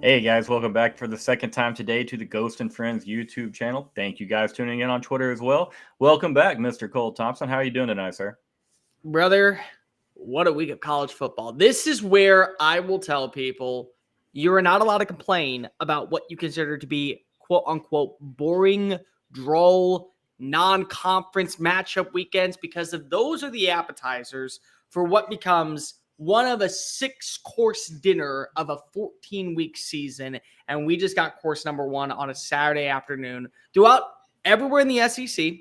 Hey guys, welcome back for the second time today to the Ghost and Friends YouTube channel. Thank you guys tuning in on Twitter as well. Welcome back, Mr. Cole Thompson. How are you doing tonight, sir? Brother, what a week of college football. This is where I will tell people you're not allowed to complain about what you consider to be quote unquote boring, droll, non-conference matchup weekends, because of those are the appetizers for what becomes one of a 6-course dinner of a 14-week season. And we just got course number 1 on a Saturday afternoon throughout everywhere in the SEC,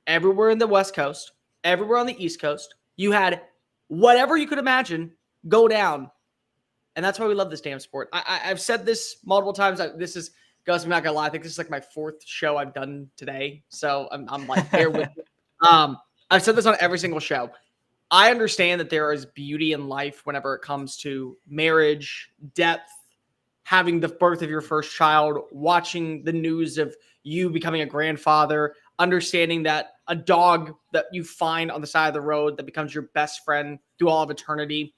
everywhere in the West Coast, everywhere on the East Coast. You had whatever you could imagine go down. And that's why we love this damn sport. I've said this multiple times. Gus, I'm not going to lie. I think this is like my 4th show I've done today. So I'm like, bear with me. I've said this on every single show. I understand that there is beauty in life whenever it comes to marriage, depth, having the birth of your first child, watching the news of you becoming a grandfather, understanding that a dog that you find on the side of the road that becomes your best friend through all of eternity.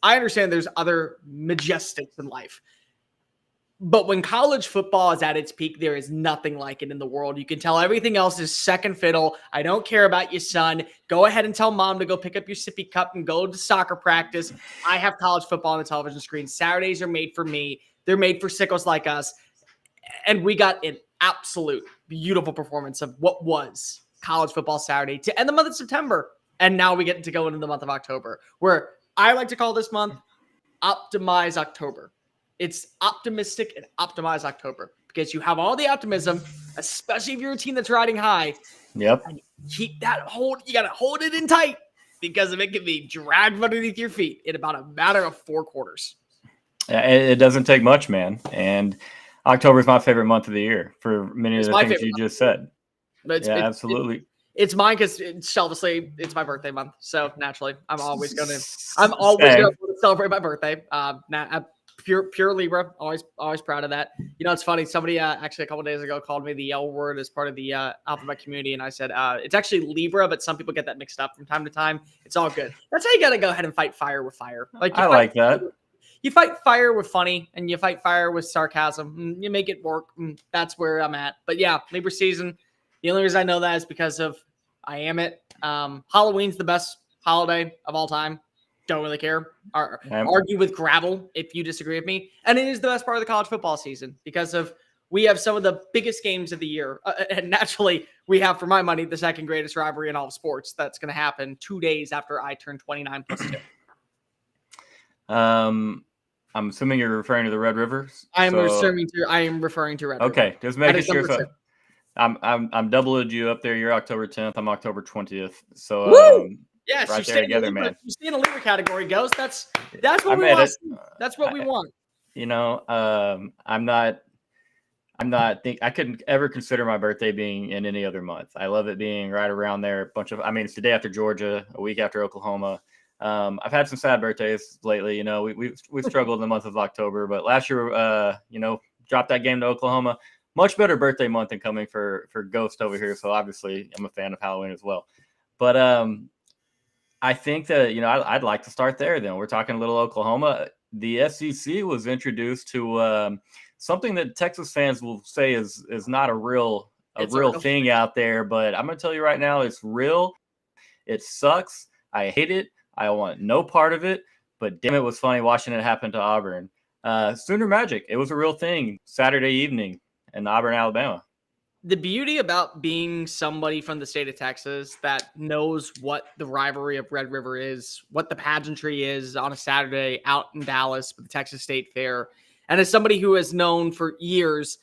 I understand there's other majestics in life. But when college football is at its peak, there is nothing like it in the world. You can tell everything else is second fiddle. I don't care about you, son. Go ahead and tell mom to go pick up your sippy cup and go to soccer practice. I have college football on the television screen. Saturdays are made for me. They're made for sickos like us. And we got an absolute beautiful performance of what was college football Saturday to end the month of September. And now we get to go into the month of October, where I like to call this month Optimize October. It's optimistic and optimize October because you have all the optimism, especially if you're a team that's riding high. Yep. And you keep that hold. You got to hold it in tight because of it can be dragged underneath your feet in about a matter of 4 quarters. It doesn't take much, man. And October is my favorite month of the year for many of the things you just said. Absolutely. It's mine because selfishly, it's my birthday month. So naturally, I'm always going to celebrate my birthday. Pure Libra, always proud of that. You know, it's funny. Somebody actually a couple of days ago called me the L word as part of the alphabet community, and I said it's actually Libra, but some people get that mixed up from time to time. It's all good. That's how you got to go ahead and fight fire with fire. I like that. You fight fire with funny, and you fight fire with sarcasm. You make it work. That's where I'm at. But yeah, Libra season. The only reason I know that is because of I am it. Halloween's the best holiday of all time. Don't really care. Argue with gravel if you disagree with me. And it is the best part of the college football season because we have some of the biggest games of the year. And naturally, we have, for my money, the second greatest rivalry in all of sports. That's going to happen 2 days after I turn 29 plus 2. I'm assuming you're referring to the Red Rivers. I am referring to Red River. Okay, just making sure. So I'm doubling you up there. You're October 10th. I'm October 20th. So yes, right there together, man. You stay in a Libra category, Ghost. That's what we want. That's what we want. You know, I couldn't ever consider my birthday being in any other month. I love it being right around there. It's the day after Georgia, a week after Oklahoma. I've had some sad birthdays lately. You know, we've struggled in the month of October, but last year, dropped that game to Oklahoma. Much better birthday month than coming for Ghost over here. So obviously, I'm a fan of Halloween as well. But I think that I'd like to start there. Then we're talking a little Oklahoma. The SEC was introduced to something that Texas fans will say is not a real thing out there. But I'm going to tell you right now, it's real. It sucks. I hate it. I want no part of it. But damn, it was funny watching it happen to Auburn. Sooner Magic. It was a real thing Saturday evening in Auburn, Alabama. The beauty about being somebody from the state of Texas that knows what the rivalry of Red River is, what the pageantry is on a Saturday out in Dallas with the Texas State Fair, and as somebody who has known for years,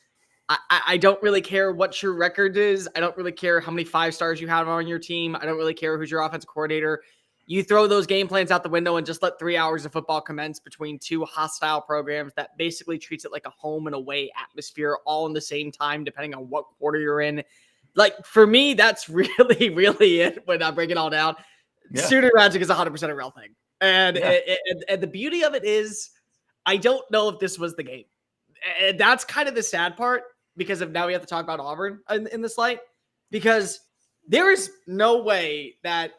I don't really care what your record is. I don't really care how many 5 stars you have on your team. I don't really care who's your offensive coordinator. you throw those game plans out the window and just let 3 hours of football commence between two hostile programs that basically treats it like a home and away atmosphere all in the same time, depending on what quarter you're in. Like, for me, that's really, really it when I break it all down. Yeah. Sooner Magic is 100% a real thing. And, Yeah. and the beauty of it is, I don't know if this was the game. And that's kind of the sad part, because of now we have to talk about Auburn in this light, because there is no way that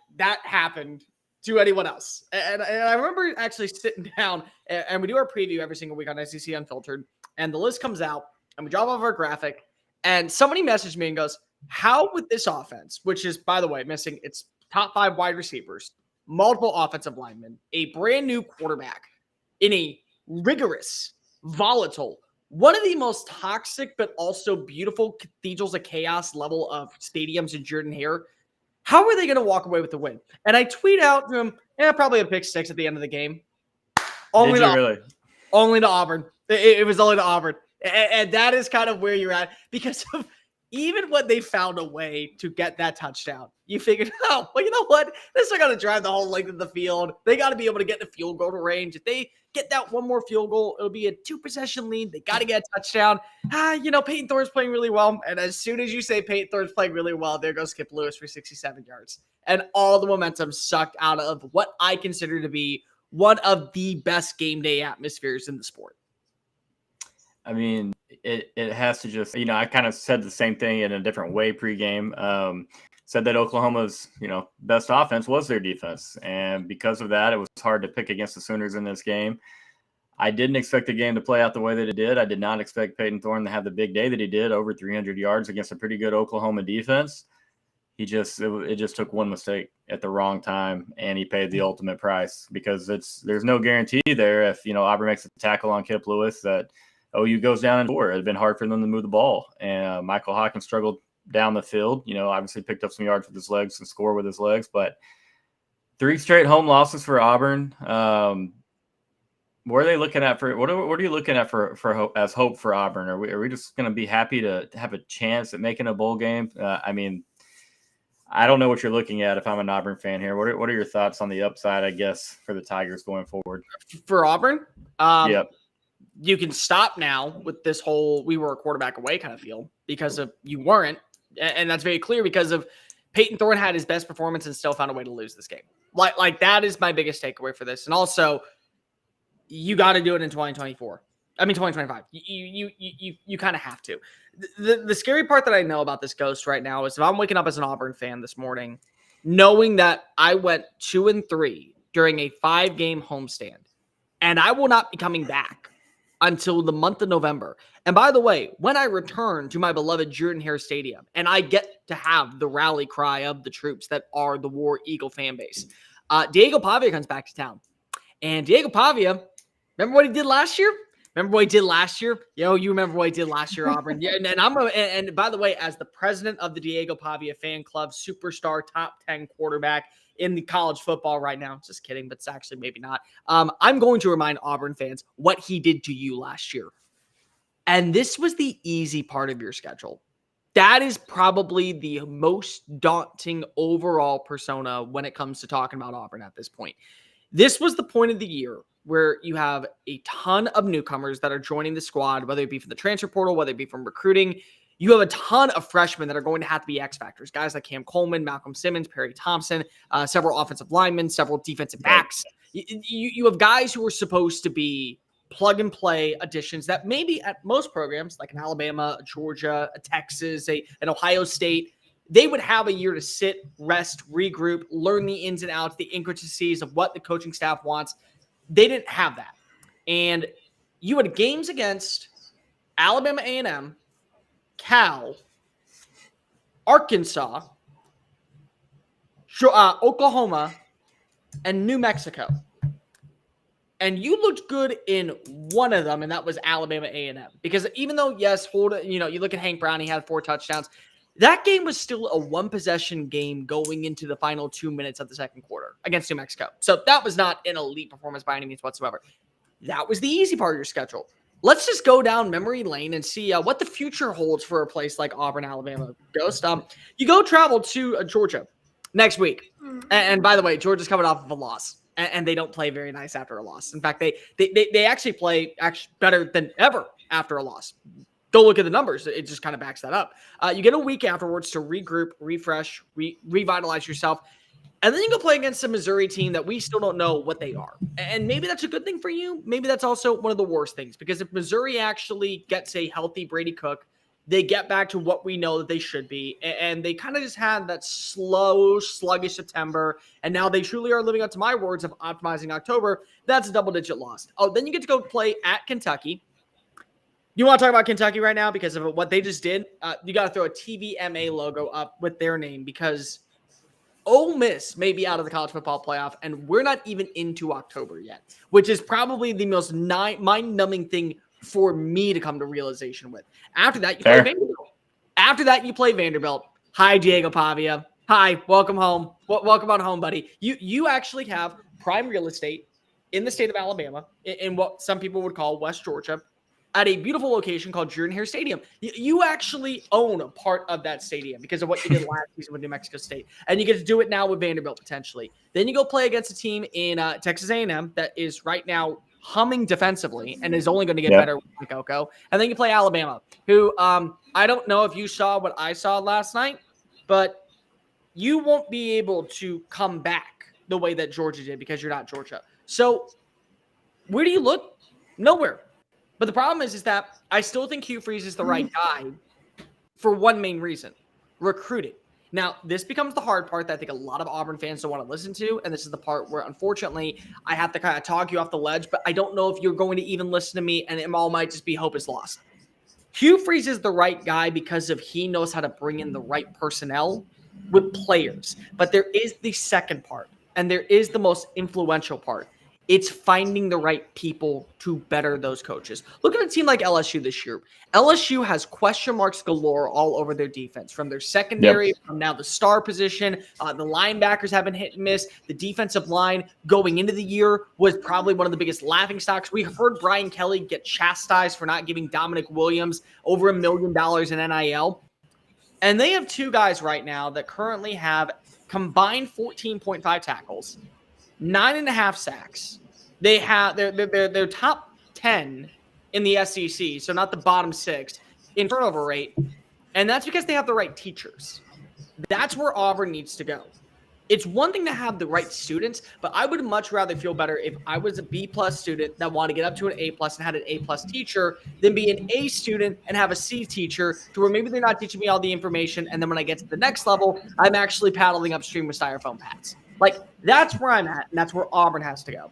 happened to anyone else. And I remember actually sitting down, and we do our preview every single week on SEC Unfiltered, and the list comes out, and we drop off our graphic, and somebody messaged me and goes, how would this offense, which is, by the way, missing its top 5 wide receivers, multiple offensive linemen, a brand new quarterback in a rigorous, volatile, one of the most toxic but also beautiful cathedrals of chaos level of stadiums in Jordan Hare, how are they going to walk away with the win? And I tweet out to him, probably a pick 6 at the end of the game. Only Did you really? Only to Auburn. It was only to Auburn. And that is kind of where you're at, because of even when they found a way to get that touchdown, you figured, oh, well, you know what? They're still got to drive the whole length of the field. They got to be able to get the field goal to range. If they get that one more field goal, it'll be a 2-possession lead. They got to get a touchdown. Peyton Thorne's playing really well. And as soon as you say Peyton Thorne's playing really well, there goes Skip Lewis for 67 yards. And all the momentum sucked out of what I consider to be one of the best game day atmospheres in the sport. I mean, it has to just, I kind of said the same thing in a different way pregame. Said that Oklahoma's, best offense was their defense. And because of that, it was hard to pick against the Sooners in this game. I didn't expect the game to play out the way that it did. I did not expect Peyton Thorne to have the big day that he did, over 300 yards against a pretty good Oklahoma defense. It just took one mistake at the wrong time, and he paid the ultimate price, because there's no guarantee there if, Auburn makes a tackle on Kip Lewis that OU goes down and 4. It had been hard for them to move the ball. And Michael Hawkins struggled down the field, obviously picked up some yards with his legs and scored with his legs, but 3 straight home losses for Auburn. What are they looking at for, what are you looking at for as hope for Auburn? Are we just going to be happy to have a chance at making a bowl game? I don't know what you're looking at if I'm an Auburn fan here. What are your thoughts on the upside, I guess, for the Tigers going forward? For Auburn? Yep. You can stop now with this whole we were a quarterback away kind of feel, because of you weren't. And that's very clear, because of Peyton Thorne had his best performance and still found a way to lose this game. Like that is my biggest takeaway for this. And also, you got to do it in 2025. You kind of have to. The scary part that I know about this ghost right now is if I'm waking up as an Auburn fan this morning, knowing that I went 2-3 during a 5-game homestand, and I will not be coming back until the month of November. And by the way, when I return to my beloved Jordan Hare Stadium and I get to have the rally cry of the troops that are the War Eagle fan base, Diego Pavia comes back to town. And Diego Pavia, remember what he did last year? Yo, you remember what he did last year, Auburn. Yeah, and by the way, as the president of the Diego Pavia fan club, superstar, top 10 quarterback in the college football right now. Just kidding, but it's actually maybe not. I'm going to remind Auburn fans what he did to you last year. And this was the easy part of your schedule. That is probably the most daunting overall persona when it comes to talking about Auburn at this point. This was the point of the year where you have a ton of newcomers that are joining the squad, whether it be from the transfer portal, whether it be from recruiting. You have a ton of freshmen that are going to have to be X factors. Guys like Cam Coleman, Malcolm Simmons, Perry Thompson, several offensive linemen, several defensive backs. You have guys who are supposed to be plug and play additions that maybe at most programs like an Alabama, a Georgia, a Texas, an Ohio State, they would have a year to sit, rest, regroup, learn the ins and outs, the intricacies of what the coaching staff wants. They didn't have that. And you had games against Alabama A&M, Cal, Arkansas, Oklahoma, and New Mexico. And you looked good in one of them, and that was Alabama A&M. Because even though, yes, you look at Hank Brown, he had 4 touchdowns. That game was still a 1-possession game going into the final 2 minutes of the second quarter against New Mexico. So that was not an elite performance by any means whatsoever. That was the easy part of your schedule. Let's just go down memory lane and see what the future holds for a place like Auburn, Alabama. Ghost. You go travel to Georgia. next week. And by the way, Georgia's coming off of a loss, and they don't play very nice after a loss. In fact, they actually play better than ever after a loss. Don't look at the numbers. It just kind of backs that up. You get a week afterwards to regroup, refresh, revitalize yourself. And then you go play against a Missouri team that we still don't know what they are. And maybe that's a good thing for you. Maybe that's also one of the worst things. Because if Missouri actually gets a healthy Brady Cook, they get back to what we know that they should be. And they kind of just had that slow, sluggish September. And now they truly are living up to my words of optimizing October. That's a double-digit loss. Oh, then you get to go play at Kentucky. You want to talk about Kentucky right now because of what they just did? You got to throw a TVMA logo up with their name because Ole Miss may be out of the college football playoff, and we're not even into October yet, which is probably the most mind-numbing thing for me to come to realization with. After that, you play Vanderbilt. Hi, Diego Pavia. Hi, welcome home. Welcome on home, buddy. You actually have prime real estate in the state of Alabama, in what some people would call West Georgia, at a beautiful location called Jordan-Hare Stadium. You actually own a part of that stadium because of what you did last season with New Mexico State. And you get to do it now with Vanderbilt potentially. Then you go play against a team in Texas A&M that is right now humming defensively and is only going to get better with Coco. And then you play Alabama, who I don't know if you saw what I saw last night, but you won't be able to come back the way that Georgia did because you're not Georgia. So where do you look? Nowhere. But the problem is that I still think Hugh Freeze is the right guy for one main reason: recruiting. Now, this becomes the hard part that I think a lot of Auburn fans don't want to listen to, and this is the part where, unfortunately, I have to kind of talk you off the ledge, but I don't know if you're going to even listen to me, and it all might just be hope is lost. Hugh Freeze is the right guy because he knows how to bring in the right personnel with players. But there is the second part, and there is the most influential part. It's finding the right people to better those coaches. Look at a team like LSU this year. LSU has question marks galore all over their defense, from their secondary, from now the star position. The linebackers have been hit and miss. The defensive line going into the year was probably one of the biggest laughingstocks. We heard Brian Kelly get chastised for not giving Dominic Williams over $1 million in NIL. And they have two guys right now that currently have combined 14.5 tackles, 9.5 sacks. They have they're top 10 in the SEC, so not the bottom 6 in turnover rate, and that's because they have the right teachers. That's where Auburn needs to go. It's one thing to have the right students, but I would much rather feel better if I was a B+ student that wanted to get up to an A+ and had an A+ teacher than be an A student and have a C teacher to where maybe they're not teaching me all the information, and then when I get to the next level, I'm actually paddling upstream with styrofoam pads. Like, that's where I'm at, and that's where Auburn has to go.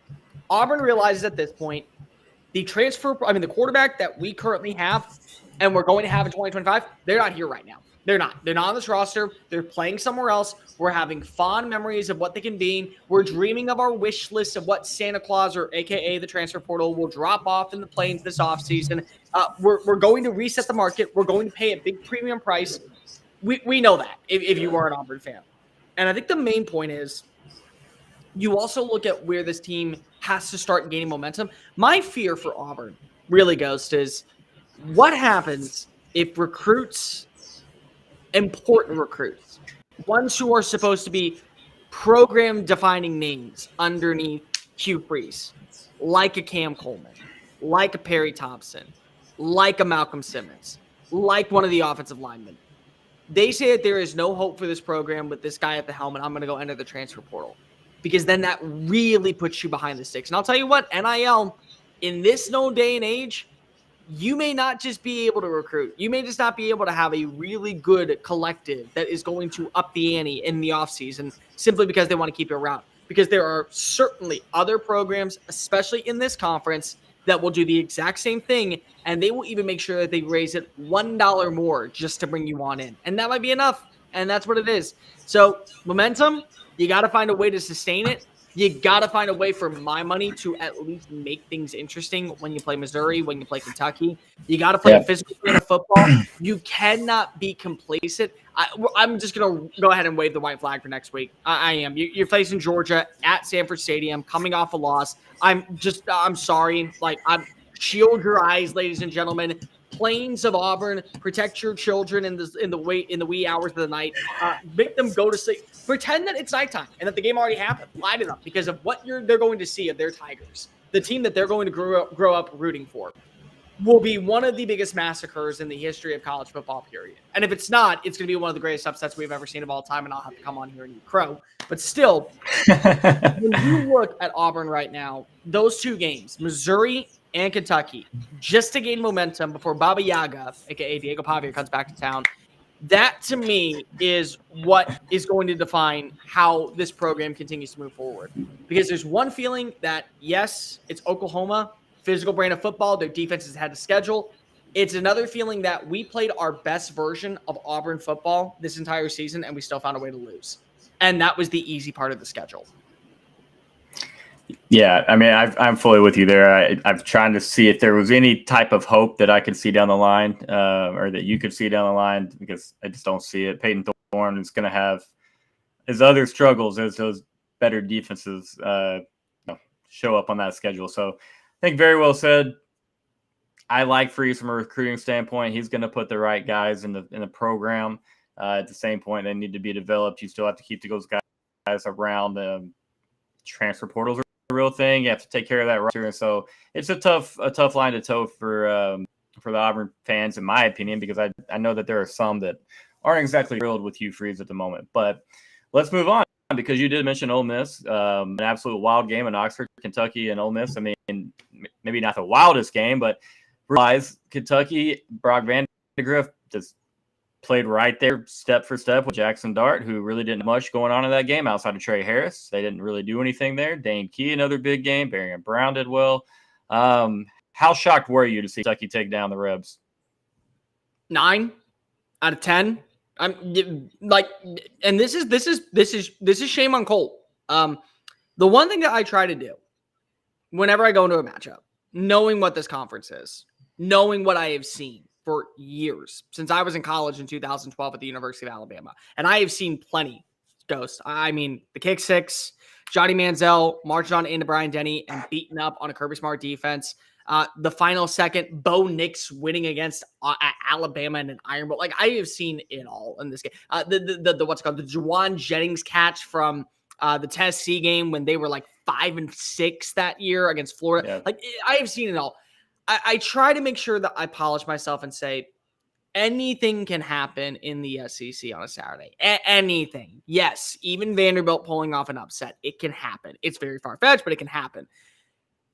Auburn realizes at this point the quarterback that we currently have and we're going to have in 2025, they're not here right now. They're not on this roster. They're playing somewhere else. We're having fond memories of what they can be. We're dreaming of our wish list of what Santa Claus, or AKA the transfer portal, will drop off in the plains this offseason. We're going to reset the market. We're going to pay a big premium price. We know that if you are an Auburn fan. And I think the main point is you also look at where this team has to start gaining momentum. My fear for Auburn really, Ghost, is what happens if recruits, important recruits, ones who are supposed to be program-defining names underneath Hugh Freeze, like a Cam Coleman, like a Perry Thompson, like a Malcolm Simmons, like one of the offensive linemen. They say that there is no hope for this program with this guy at the helm, and I'm going to go enter the transfer portal. Because then that really puts you behind the sticks. And I'll tell you what, NIL, in this no day and age, you may not just be able to recruit. You may just not be able to have a really good collective that is going to up the ante in the offseason simply because they want to keep you around. Because there are certainly other programs, especially in this conference, that will do the exact same thing, and they will even make sure that they raise it $1 more just to bring you on in. And that might be enough, and that's what it is. So momentum, you got to find a way to sustain it. You got to find a way for my money to at least make things interesting when you play Missouri, when you play Kentucky. You got to play a physical brand of football. You cannot be complacent. I'm just going to go ahead and wave the white flag for next week. I am. You're facing Georgia at Sanford Stadium, coming off a loss. I'm sorry. Shield your eyes, ladies and gentlemen. plains of Auburn. Protect your children in the wee hours of the night. Make them go to sleep. Pretend that it's nighttime and that the game already happened. Lie to them because of what they're going to see of their Tigers, the team that they're going to grow up rooting for. Will be one of the biggest massacres in the history of college football, period. And if it's not, it's going to be one of the greatest upsets we've ever seen of all time, and I'll have to come on here and eat crow. But still, when you look at Auburn right now, those two games, Missouri and Kentucky, just to gain momentum before Baba Yaga, a.k.a. Diego Pavia, comes back to town, that to me is what is going to define how this program continues to move forward. Because there's one feeling that, yes, it's Oklahoma, physical brand of football. Their defense has had a schedule. It's another feeling that we played our best version of Auburn football this entire season, and we still found a way to lose. And that was the easy part of the schedule. Yeah, I mean, I'm fully with you there. I'm trying to see if there was any type of hope that I could see down the line, or that you could see down the line, because I just don't see it. Peyton Thorne is going to have his other struggles as those better defenses show up on that schedule. So I think very well said. I like Freeze from a recruiting standpoint. He's going to put the right guys in the program. At the same point, they need to be developed. You still have to keep those guys around. Transfer portals are a real thing. You have to take care of that roster. And so it's a tough line to toe for the Auburn fans, in my opinion, because I know that there are some that aren't exactly thrilled with Hugh Freeze at the moment. But let's move on, because you did mention Ole Miss, an absolute wild game in Oxford, Kentucky, and Ole Miss. I mean, maybe not the wildest game, but realize Kentucky, Brock Vandegrift just played right there, step for step, with Jackson Dart, who really didn't have much going on in that game outside of Trey Harris. They didn't really do anything there. Dane Key, another big game. Barian Brown did well. How shocked were you to see Kentucky take down the Rebs? 9 out of 10. I'm like, and this is shame on Colt. The one thing that I try to do whenever I go into a matchup, knowing what this conference is, knowing what I have seen for years since I was in college in 2012 at the University of Alabama, and I have seen plenty, Ghost. I mean, the kick six, Johnny Manziel marching on into Brian Denny and beating up on a Kirby Smart defense. The final second, Bo Nix winning against Alabama in an Iron Bowl. Like, I have seen it all in this game. The what's it called, the Juwan Jennings catch from the Tennessee game when they were like 5-6 that year against Florida. Yeah. Like, I have seen it all. I try to make sure that I polish myself and say anything can happen in the SEC on a Saturday. Anything. Yes, even Vanderbilt pulling off an upset. It can happen. It's very far-fetched, but it can happen.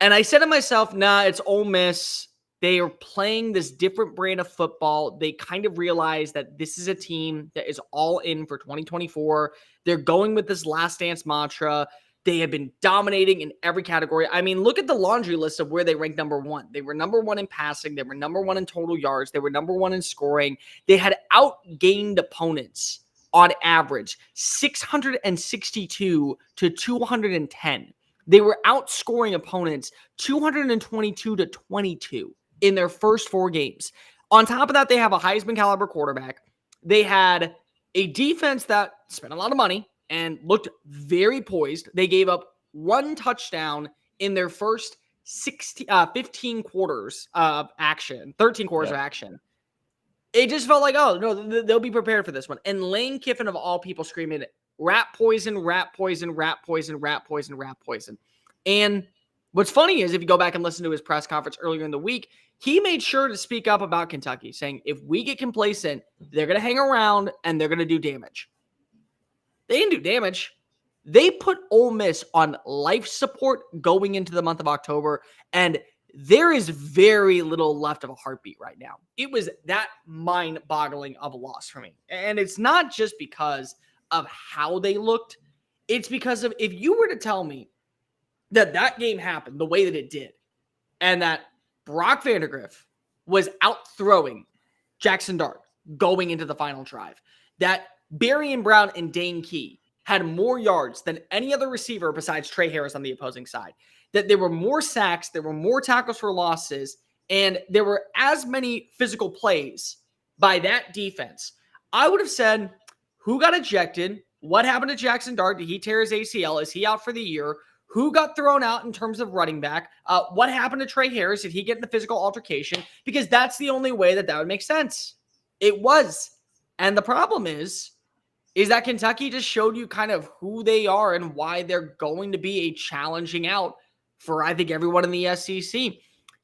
And I said to myself, nah, it's Ole Miss. They are playing this different brand of football. They kind of realize that this is a team that is all in for 2024. They're going with this last dance mantra. They have been dominating in every category. I mean, look at the laundry list of where they ranked number one. They were number one in passing. They were number one in total yards. They were number one in scoring. They had outgained opponents on average 662 to 210. They were outscoring opponents 222 to 22 in their first 4 games. On top of that, they have a Heisman caliber quarterback. They had a defense that spent a lot of money and looked very poised. They gave up 1 touchdown in their first 15 quarters of action, 13 quarters of action. It just felt like, oh, no, they'll be prepared for this one. And Lane Kiffin, of all people, screaming, rat poison, rat poison, rat poison, rat poison, rat poison. And what's funny is if you go back and listen to his press conference earlier in the week, he made sure to speak up about Kentucky, saying if we get complacent, they're going to hang around and they're going to do damage. They didn't do damage. They put Ole Miss on life support going into the month of October, and there is very little left of a heartbeat right now. It was that mind-boggling of a loss for me. And it's not just because of how they looked. It's because of, if you were to tell me that game happened the way that it did, and that Brock Vandegrift was out throwing Jackson Dart going into the final drive, that Barian Brown and Dane Key had more yards than any other receiver besides Trey Harris on the opposing side, that there were more sacks, there were more tackles for losses, and there were as many physical plays by that defense, I would have said, who got ejected? What happened to Jackson Dart? Did he tear his ACL? Is he out for the year? Who got thrown out in terms of running back? What happened to Trey Harris? Did he get in the physical altercation? Because that's the only way that would make sense. It was. And the problem is that Kentucky just showed you kind of who they are and why they're going to be a challenging out for, I think, everyone in the SEC.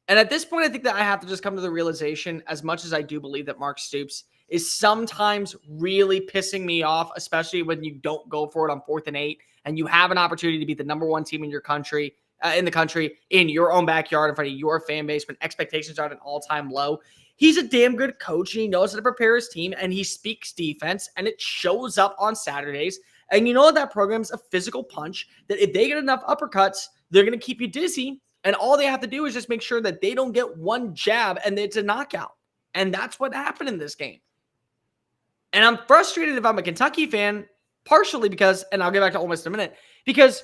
And at this point, I think that I have to just come to the realization, as much as I do believe that Mark Stoops is sometimes really pissing me off, especially when you don't go for it on 4th and 8, and you have an opportunity to be the number one team in your country, in your own backyard, in front of your fan base, when expectations are at an all-time low. He's a damn good coach, and he knows how to prepare his team, and he speaks defense, and it shows up on Saturdays. And you know that program's a physical punch, that if they get enough uppercuts, they're going to keep you dizzy, and all they have to do is just make sure that they don't get one jab, and it's a knockout. And that's what happened in this game. And I'm frustrated if I'm a Kentucky fan, partially because, and I'll get back to Ole Miss in a minute, because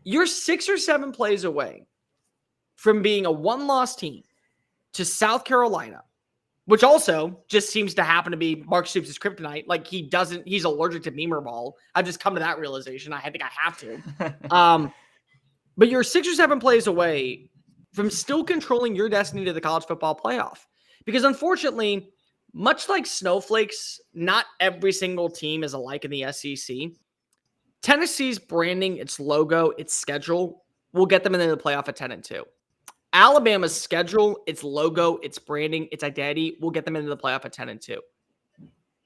you're 6 or 7 plays away from being a one-loss team to South Carolina, which also just seems to happen to be Mark Stoops' kryptonite. Like, he's allergic to Beamer ball. I've just come to that realization. I think I have to. But you're 6 or 7 plays away from still controlling your destiny to the college football playoff. Because unfortunately, much like snowflakes, not every single team is alike in the SEC. Tennessee's branding, its logo, its schedule will get them into the playoff at 10-2. Alabama's schedule, its logo, its branding, its identity will get them into the playoff at 10-2.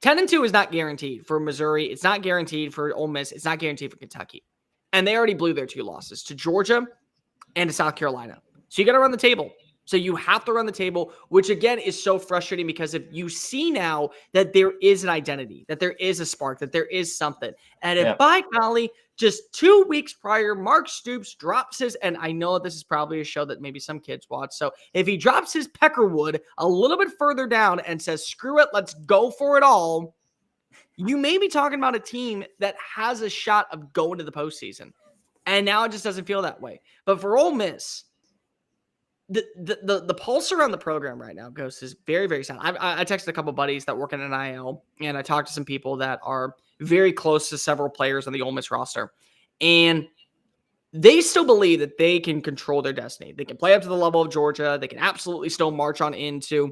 10-2 is not guaranteed for Missouri. It's not guaranteed for Ole Miss. It's not guaranteed for Kentucky. And they already blew their 2 losses to Georgia and to South Carolina. So you got to run the table. So you have to run the table, which again is so frustrating, because if you see now that there is an identity, that there is a spark, that there is something. And if by golly, just 2 weeks prior, Mark Stoops drops his, and I know this is probably a show that maybe some kids watch. So if he drops his peckerwood a little bit further down and says, screw it, let's go for it all, you may be talking about a team that has a shot of going to the postseason. And now it just doesn't feel that way. But for Ole Miss, the pulse around the program right now, Ghost, is very, very sound. I texted a couple buddies that work in NIL, and I talked to some people that are very close to several players on the Ole Miss roster. And they still believe that they can control their destiny. They can play up to the level of Georgia. They can absolutely still march on into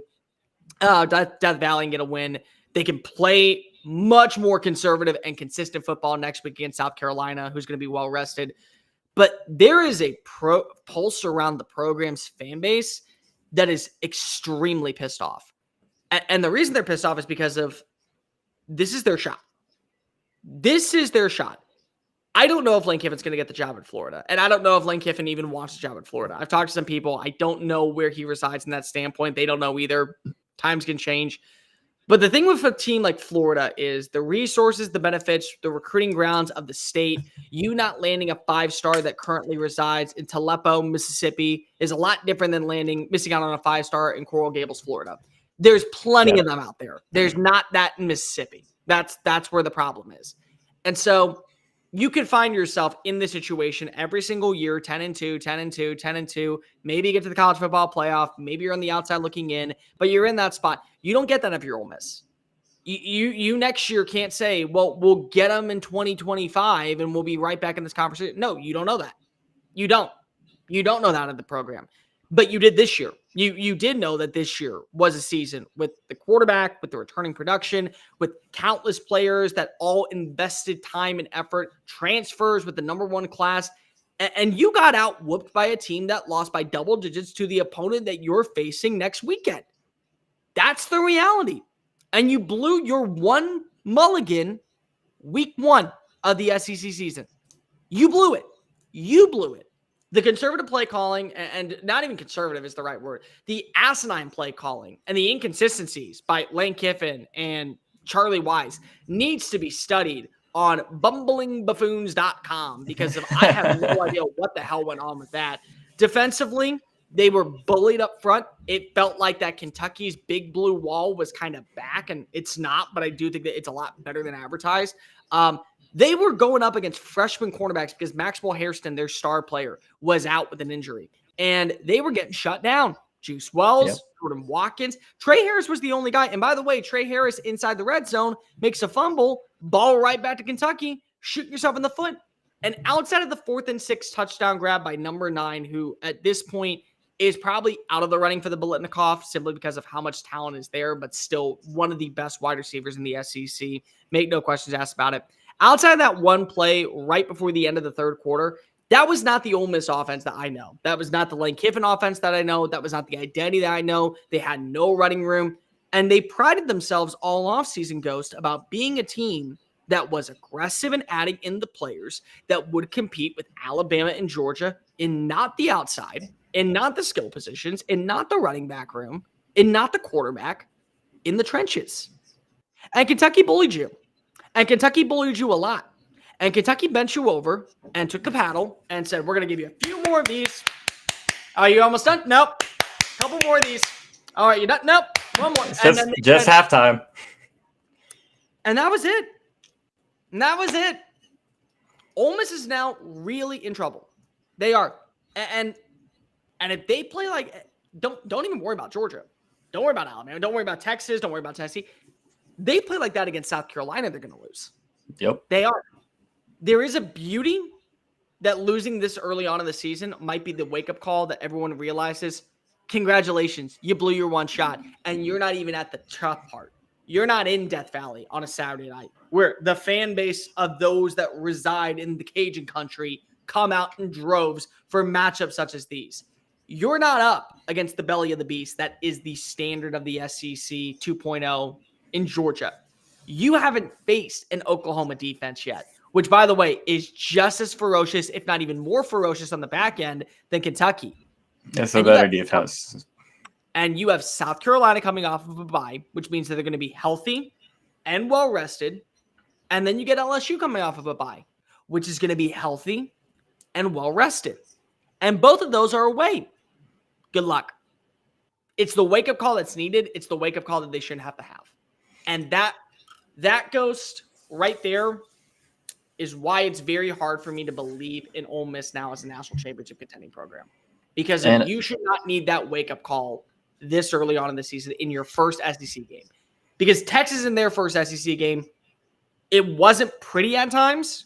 Death Valley and get a win. They can play much more conservative and consistent football next week against South Carolina, who's going to be well rested. But there is a pulse around the program's fan base that is extremely pissed off. And the reason they're pissed off is because of this is their shot. This is their shot. I don't know if Lane Kiffin's going to get the job at Florida. And I don't know if Lane Kiffin even wants a job at Florida. I've talked to some people. I don't know where he resides in that standpoint. They don't know either. Times can change. But the thing with a team like Florida is the resources, the benefits, the recruiting grounds of the state. You not landing a 5-star that currently resides in Aleppo, Mississippi is a lot different than missing out on a 5-star in Coral Gables, Florida. There's plenty of them out there. There's not that in Mississippi. That's where the problem is. And so you could find yourself in this situation every single year, 10-2, 10-2, 10-2. Maybe you get to the college football playoff. Maybe you're on the outside looking in, but you're in that spot. You don't get that if you're Ole Miss. You next year can't say, well, we'll get them in 2025 and we'll be right back in this conversation. No, you don't know that. You don't know that in the program. But you did this year. You did know that this year was a season with the quarterback, with the returning production, with countless players that all invested time and effort, transfers with the number 1 class. And you got out whooped by a team that lost by double digits to the opponent that you're facing next weekend. That's the reality. And you blew your one mulligan week 1 of the SEC season. You blew it. You blew it. The conservative play calling, and not even conservative is the right word, the asinine play calling and the inconsistencies by Lane Kiffin and Charlie Wise needs to be studied on bumblingbuffoons.com, because if I have no idea what the hell went on with that. Defensively, they were bullied up front. It felt like that Kentucky's big blue wall was kind of back, and it's not, but I do think that it's a lot better than advertised. They were going up against freshman cornerbacks because Maxwell Hairston, their star player, was out with an injury. And they were getting shut down. Juice Wells, Jordan Watkins. Trey Harris was the only guy. And by the way, Trey Harris inside the red zone makes a fumble, ball right back to Kentucky, shooting yourself in the foot. And outside of the 4th and 6 touchdown grab by number 9, who at this point is probably out of the running for the Biletnikoff simply because of how much talent is there, but still one of the best wide receivers in the SEC. Make no questions asked about it. Outside of that one play right before the end of the third quarter, that was not the Ole Miss offense that I know. That was not the Lane Kiffin offense that I know. That was not the identity that I know. They had no running room. And they prided themselves all offseason, Ghost, about being a team that was aggressive and adding in the players that would compete with Alabama and Georgia in not the outside, in not the skill positions, in not the running back room, in not the quarterback, in the trenches. And Kentucky bullied you. And Kentucky bullied you a lot. And Kentucky bent you over and took the paddle and said, we're going to give you a few more of these. Are you almost done? Nope. Couple more of these. All right, you done? Nope. One more. Just halftime. And that was it. And that was it. Ole Miss is now really in trouble. They are. And if they play like, don't even worry about Georgia. Don't worry about Alabama. Don't worry about Texas. Don't worry about Tennessee. They play like that against South Carolina, they're going to lose. Yep. They are. There is a beauty that losing this early on in the season might be the wake-up call that everyone realizes, congratulations, you blew your one shot, and you're not even at the tough part. You're not in Death Valley on a Saturday night, where the fan base of those that reside in the Cajun country come out in droves for matchups such as these. You're not up against the belly of the beast that is the standard of the SEC 2.0 in Georgia. You haven't faced an Oklahoma defense yet, which, by the way, is just as ferocious, if not even more ferocious on the back end than Kentucky. It's a better defense. And you have South Carolina coming off of a bye, which means that they're going to be healthy and well-rested. And then you get LSU coming off of a bye, which is going to be healthy and well-rested. And both of those are away. Good luck. It's the wake-up call that's needed. It's the wake-up call that they shouldn't have to have. And that Ghost right there is why it's very hard for me to believe in Ole Miss now as a national championship contending program. Because you should not need that wake-up call this early on in the season in your first SEC game. Because Texas in their first SEC game, it wasn't pretty at times,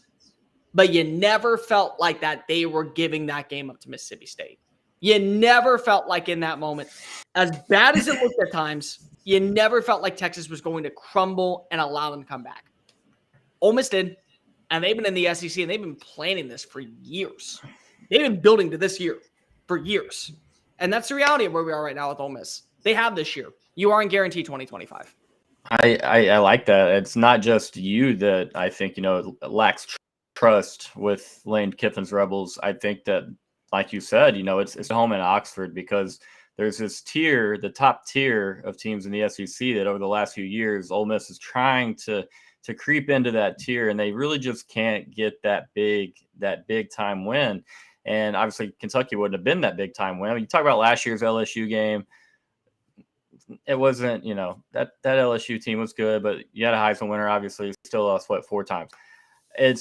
but you never felt like that they were giving that game up to Mississippi State. You never felt like in that moment, as bad as it looked at times, you never felt like Texas was going to crumble and allow them to come back. Ole Miss did, and they've been in the SEC, and they've been planning this for years. They've been building to this year for years. And that's the reality of where we are right now with Ole Miss. They have this year. You aren't guaranteed 2025. I like that. It's not just you that I think, lacks trust with Lane Kiffin's Rebels. I think that, like you said, it's home in Oxford because there's this tier, the top tier of teams in the SEC that over the last few years, Ole Miss is trying to creep into that tier, and they really just can't get that big time win. And obviously Kentucky wouldn't have been that big time win. You talk about last year's LSU game. It wasn't, that LSU team was good, but you had a Heisman winner, obviously. You still lost, 4 times. It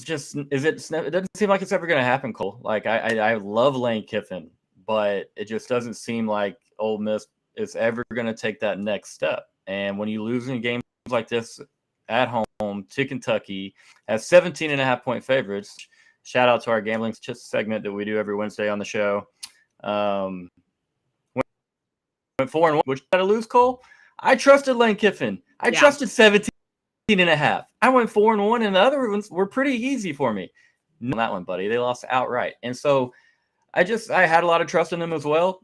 doesn't seem like it's ever going to happen, Cole. Like, I love Lane Kiffin, but it just doesn't seem like Ole Miss is ever going to take that next step. And when you lose in games like this at home to Kentucky as 17.5-point favorites, shout out to our gambling segment that we do every Wednesday on the show. Went 4-1. Which got to lose, Cole? I trusted Lane Kiffin. I trusted 17.5. I went 4-1, and the other ones were pretty easy for me. No, that one, buddy. They lost outright. And so I had a lot of trust in them as well.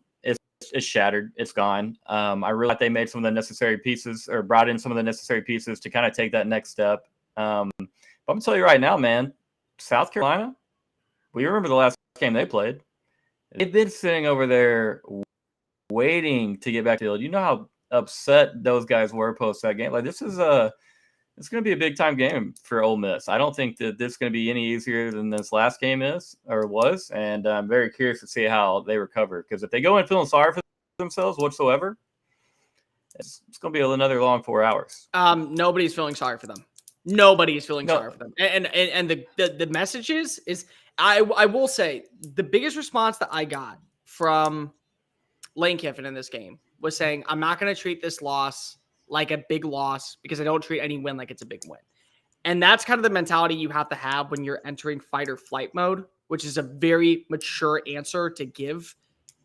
It's shattered. It's gone. I really thought they made some of the necessary pieces or brought in some of the necessary pieces to kind of take that next step. But I'm going to tell you right now, man, South Carolina, we remember the last game they played. They've been sitting over there waiting to get back to the field. You know how upset those guys were post that game. Like, it's going to be a big time game for Ole Miss. I don't think that this is going to be any easier than this last game was. And I'm very curious to see how they recover. Because if they go in feeling sorry for themselves whatsoever, it's going to be another long 4 hours. Nobody's feeling sorry for them. Nobody is feeling sorry for them. And the message is I will say the biggest response that I got from Lane Kiffin in this game was saying, I'm not going to treat this loss like a big loss because I don't treat any win like it's a big win. And that's kind of the mentality you have to have when you're entering fight or flight mode, which is a very mature answer to give,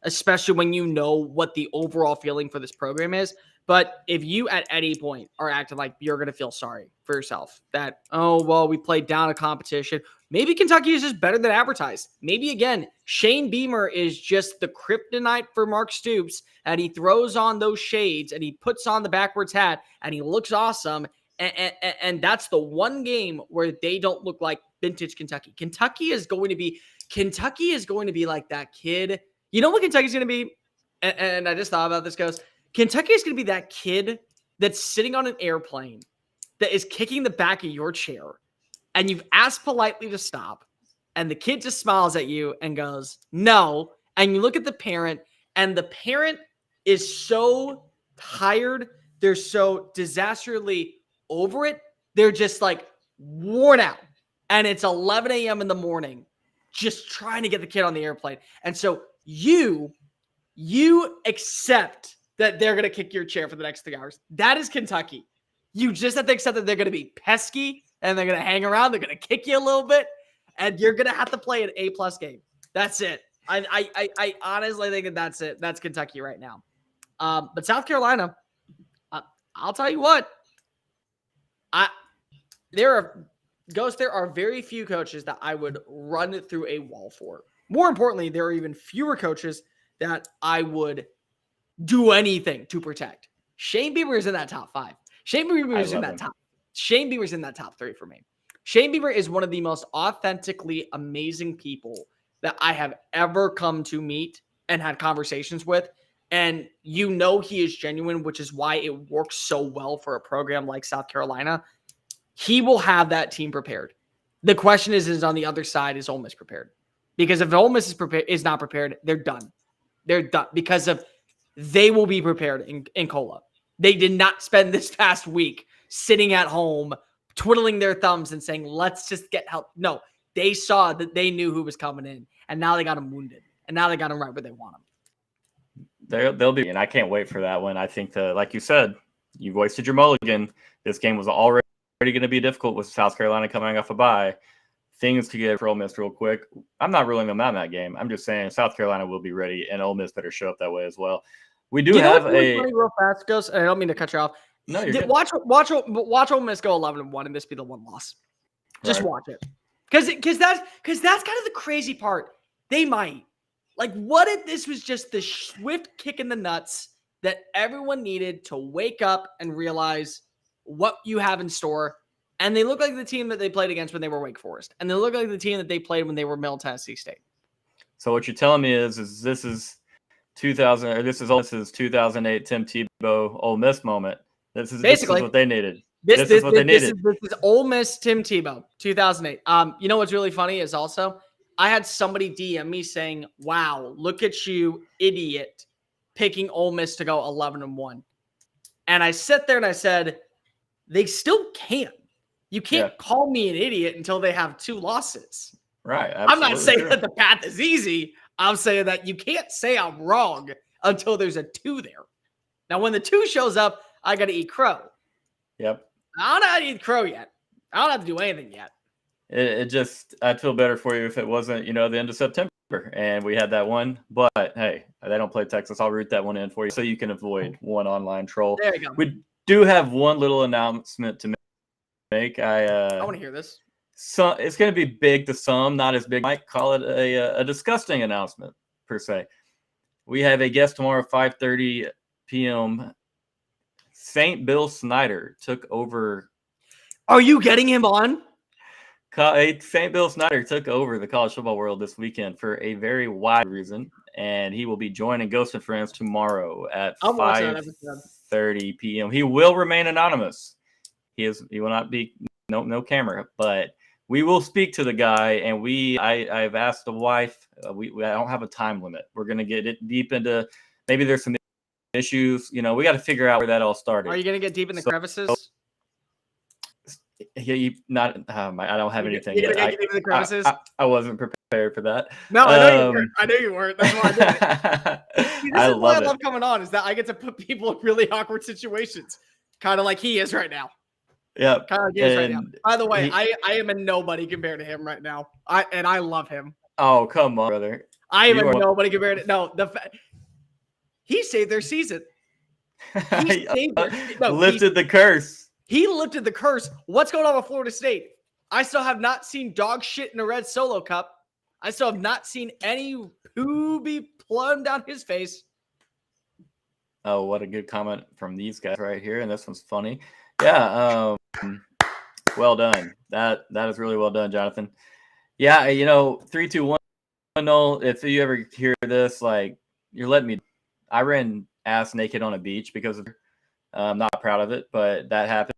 especially when you know what the overall feeling for this program is. But if you at any point are acting like you're going to feel sorry for yourself, that, oh, well, we played down a competition. Maybe Kentucky is just better than advertised. Maybe, again, Shane Beamer is just the kryptonite for Mark Stoops, and he throws on those shades and he puts on the backwards hat and he looks awesome. And that's the one game where they don't look like vintage Kentucky. Kentucky is going to be like that kid. You know what Kentucky's going to be? And I just thought about this, goes. Kentucky is going to be that kid that's sitting on an airplane that is kicking the back of your chair, and you've asked politely to stop, and the kid just smiles at you and goes, no. And you look at the parent, and the parent is so tired. They're so disastrously over it. They're just like worn out. And it's 11 a.m. in the morning, just trying to get the kid on the airplane. And so you accept that they're going to kick your chair for the next 3 hours. That is Kentucky. You just have to accept that they're going to be pesky and they're going to hang around. They're going to kick you a little bit, and you're going to have to play an A+ game. That's it. I honestly think that's it. That's Kentucky right now. But South Carolina, I'll tell you what. There are very few coaches that I would run through a wall for. More importantly, there are even fewer coaches that I would do anything to protect. Shane Beamer is in that top 5. Shane Beamer is in that top. Shane Beamer's in that top 3 for me. Shane Beamer is one of the most authentically amazing people that I have ever come to meet and had conversations with. And you know he is genuine, which is why it works so well for a program like South Carolina. He will have that team prepared. The question is on the other side, is Ole Miss prepared? Because if Ole Miss is not prepared, they're done. They're done because of they will be prepared in Cola. They did not spend this past week sitting at home, twiddling their thumbs and saying, let's just get help. No, they saw that they knew who was coming in, and now they got him wounded, and now they got him right where they want him. They'll be, and I can't wait for that one. I think like you said, you wasted your mulligan. This game was already going to be difficult with South Carolina coming off a bye. Things could get for Ole Miss real quick. I'm not ruling them out in that game. I'm just saying South Carolina will be ready, and Ole Miss better show up that way as well. We do have real fast, Goes. I don't mean to cut you off. No, you're good. Watch Ole Miss go 11-1 and this be the one loss. Just watch it, because that's kind of the crazy part. They might, like, what if this was just the swift kick in the nuts that everyone needed to wake up and realize what you have in store. And they look like the team that they played against when they were Wake Forest, and they look like the team that they played when they were Middle Tennessee State. So what you're telling me is this is 2008 Tim Tebow Ole Miss moment. This is what they needed. This is what they needed. This is Ole Miss Tim Tebow 2008. You know what's really funny is also I had somebody DM me saying, "Wow, look at you, idiot, picking Ole Miss to go 11-1." And I sat there and I said, they still can. You can't call me an idiot until they have 2 losses. Right. I'm not saying that the path is easy. I'm saying that you can't say I'm wrong until there's a 2 there. Now, when the 2 shows up, I got to eat crow. Yep. I don't know how to eat crow yet. I don't have to do anything yet. I'd feel better for you if it wasn't, the end of September and we had that one. But hey, they don't play Texas. I'll root that one in for you so you can avoid one online troll. There you go. We do have one little announcement to make. I want to hear this. So it's going to be big to some, not as big. I might call it a disgusting announcement per se. We have a guest tomorrow, 5:30 p.m. St. Bill Snyder took over. Are you getting him on? St. Bill Snyder took over the college football world this weekend for a very wide reason, and he will be joining Ghost and Friends tomorrow at 5:30 p.m. He will remain anonymous. He will not be no camera, but we will speak to the guy, and I've asked the wife. I don't have a time limit. We're going to get it deep into. Maybe there's some issues. We got to figure out where that all started. Are you going to get deep in the crevices? Yeah, I don't have anything yet. Get deep in the crevices? I wasn't prepared for that. No, I know you weren't. I know you weren't. That's why I did it. See, this I is what I love love coming on, is that I get to put people in really awkward situations, kind of like he is right now. Yeah. Kyle Gates right now. By the way, I am a nobody compared to him right now. I love him. Oh, come on, brother. I am a nobody compared to he saved their season. He lifted the curse. He lifted the curse. What's going on with Florida State? I still have not seen dog shit in a red Solo Cup. I still have not seen any poo be plumbed down his face. Oh, what a good comment from these guys right here. And this one's funny. Yeah. Well done. That is really well done, Jonathan. Yeah, 3-2-1. No, if you ever hear this, like, you're letting me. I ran ass naked on a beach because I'm not proud of it, but that happened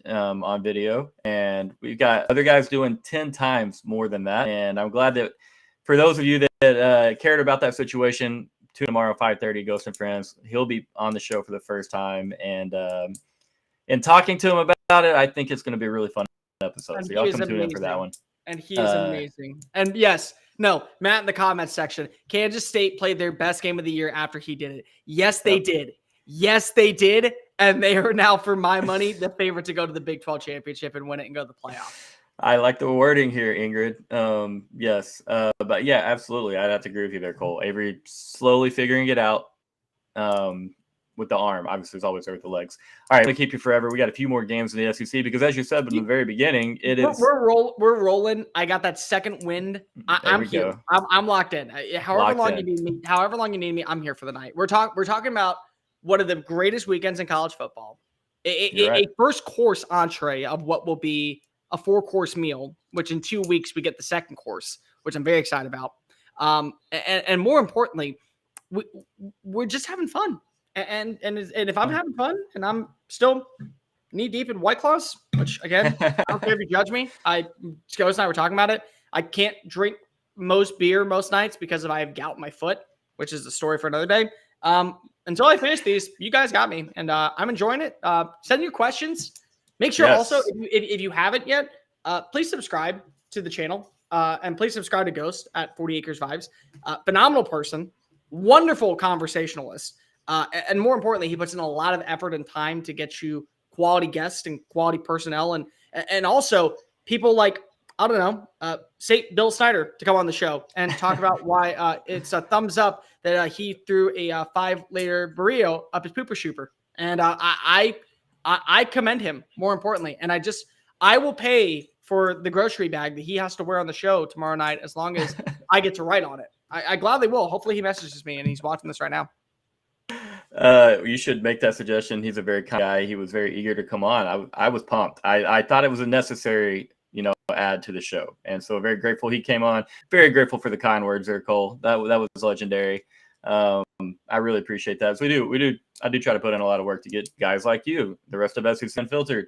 on video, and we've got other guys doing 10 times more than that. And I'm glad that for those of you that cared about that situation, tomorrow 5:30, Ghost and Friends, he'll be on the show for the first time, and talking to him about it, I think it's going to be a really fun episode. So y'all come tune in for that one. And he is amazing. And yes, no, Matt in the comments section, Kansas State played their best game of the year after he did it. Yes, they did. Yes, they did. And they are now, for my money, the favorite to go to the Big 12 championship and win it and go to the playoff. I like the wording here, Ingrid. Yes. But yeah, absolutely. I'd have to agree with you there, Cole. Avery slowly figuring it out with the arm. Obviously, it's always there with the legs. All right, I'm going to keep you forever. We got a few more games in the SEC because, as you said in the very beginning, we're rolling. I got that second wind. I'm here. I'm locked in. However long you need me, I'm here for the night. We're talking about one of the greatest weekends in college football. A first course entree of what will be a 4-course meal, which in 2 weeks we get the second course, which I'm very excited about. And more importantly, we're just having fun. And if I'm having fun and I'm still knee deep in White Claws, which again, I don't care if you judge me. Ghost and I were talking about it. I can't drink most beer most nights because I have gout in my foot, which is a story for another day. Until I finish these, you guys got me, and I'm enjoying it. Send your questions. Make sure also if you haven't yet, please subscribe to the channel and please subscribe to Ghost at 40 Acres Vibes. Phenomenal person, wonderful conversationalist. And more importantly, he puts in a lot of effort and time to get you quality guests and quality personnel, and also people like, I don't know, say Bill Snyder to come on the show and talk about why it's a thumbs up that he threw a 5-layer burrito up his pooper shooper. And I commend him, more importantly. And I will pay for the grocery bag that he has to wear on the show tomorrow night as long as I get to write on it. I gladly will. Hopefully he messages me and he's watching this right now. You should make that suggestion. He's a very kind guy. He was very eager to come on. I was pumped. I thought it was a necessary, add to the show. And so very grateful he came on. Very grateful for the kind words there, Cole. That was legendary. I really appreciate that. So I do try to put in a lot of work to get guys like you, the rest of us who's unfiltered.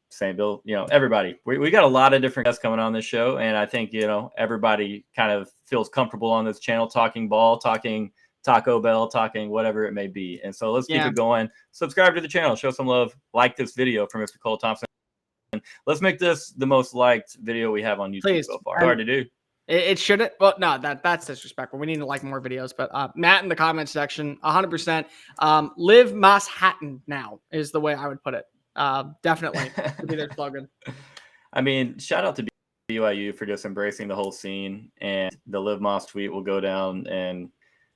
St. Bill, everybody. We got a lot of different guests coming on this show. And I think, everybody kind of feels comfortable on this channel talking ball, talking Taco Bell, talking whatever it may be. And so let's keep it going. Subscribe to the channel, show some love, like this video from Mr. Cole Thompson. Let's make this the most liked video we have on YouTube so far. Hard to do. It shouldn't. Well, no, that's disrespectful. We need to like more videos. But Matt in the comment section, 100%. Live Moss Hatton now is the way I would put it. Definitely to be their slogan. I mean, shout out to BYU for just embracing the whole scene, and the Live Moss tweet will go down and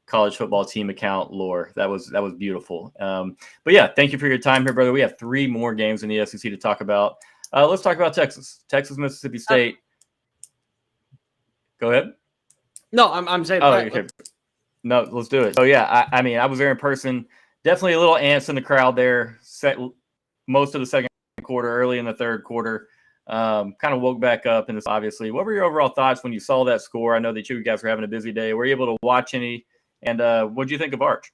college football team account lore. That was beautiful. But yeah, thank you for your time here, brother. We have 3 more games in the SEC to talk about. Let's talk about Texas, Mississippi State. Go ahead. No, I'm saying. Okay. No, let's do it. So yeah, I mean, I was there in person. Definitely a little ants in the crowd there. Most of the second quarter, early in the third quarter. Kind of woke back up, and obviously, what were your overall thoughts when you saw that score? I know that you guys were having a busy day. Were you able to watch any? And what do you think of Arch?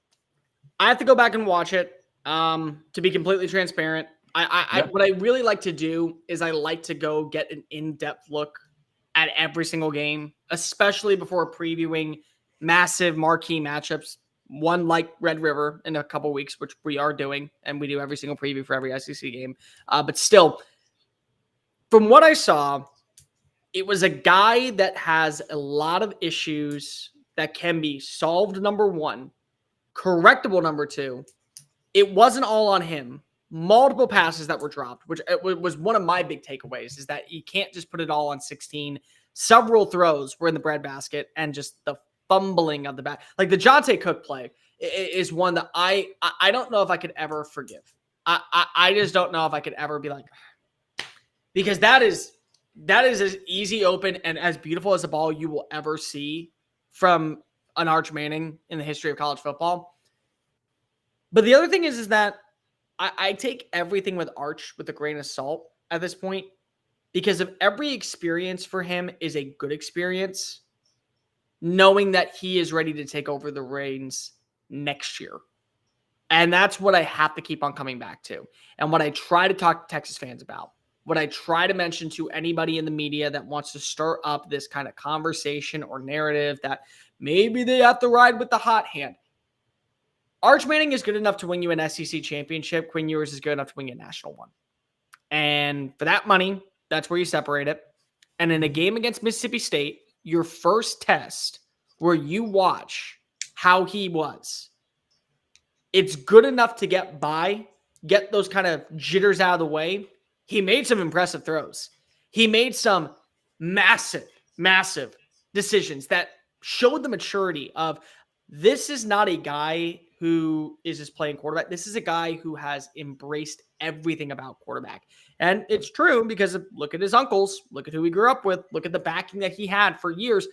I have to go back and watch it. To be completely transparent, what I really like to do is I like to go get an in-depth look at every single game, especially before previewing massive marquee matchups. One like Red River in a couple weeks, which we are doing, and we do every single preview for every SEC game. But still, from what I saw, it was a guy that has a lot of issues that can be solved, number one, correctable, number two. It wasn't all on him. multiple passes that were dropped, which was one of my big takeaways, is that you can't just put it all on 16. Several throws were in the breadbasket, and just the fumbling of the back. Like the Jonte Cook play is one that I don't know if I could ever forgive. I just don't know if I could ever be like, because that is as easy open and as beautiful as a ball you will ever see from an Arch Manning in the history of college football. But the other thing is that I take everything with Arch with a grain of salt at this point, because of every experience for him is a good experience, knowing that he is ready to take over the reins next year. And that's what I have to keep on coming back to. And what I try to talk to Texas fans about, what I try to mention to anybody in the media that wants to stir up this kind of conversation or narrative that maybe they have to ride with the hot hand. Arch Manning is good enough to win you an SEC championship. Quinn Ewers is good enough to win you a national one. And for that money, that's where you separate it. And in a game against Mississippi State, your first test where you watch how he was, it's good enough to get by, get those kind of jitters out of the way. He made some impressive throws. He made some massive, massive decisions that showed the maturity of, this is not a guy who is just playing quarterback. This is a guy who has embraced everything about quarterback. And it's true, because look at his uncles, look at who he grew up with, look at the backing that he had for years.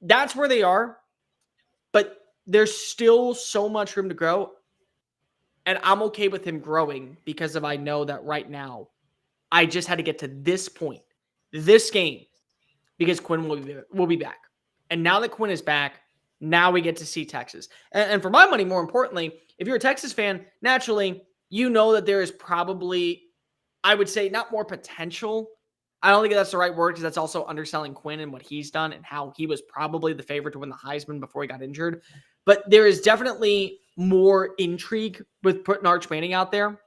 That's where they are. But there's still so much room to grow. And I'm okay with him growing, because I know that right now, I just had to get to this point, this game, because Quinn will be back. And now that Quinn is back, now we get to see Texas. And for my money, more importantly, if you're a Texas fan, naturally, you know that there is probably, I would say, not more potential. I don't think that's the right word, because that's also underselling Quinn and what he's done and how he was probably the favorite to win the Heisman before he got injured. But there is definitely more intrigue with putting Arch Manning out there.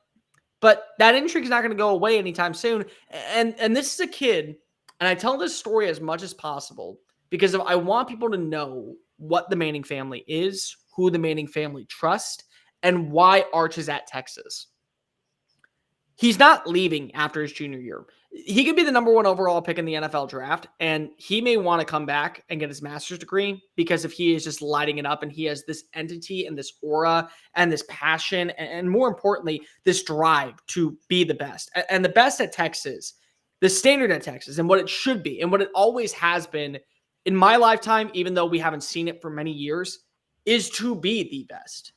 But that intrigue is not going to go away anytime soon. And this is a kid, and I tell this story as much as possible because I want people to know what the Manning family is, who the Manning family trusts, and why Arch is at Texas. He's not leaving after his junior year. He could be the number 1 overall pick in the NFL draft, and he may want to come back and get his master's degree, because if he is just lighting it up and he has this entity and this aura and this passion and more importantly, this drive to be the best. And the best at Texas, the standard at Texas, and what it should be and what it always has been in my lifetime, even though we haven't seen it for many years, is to be the best.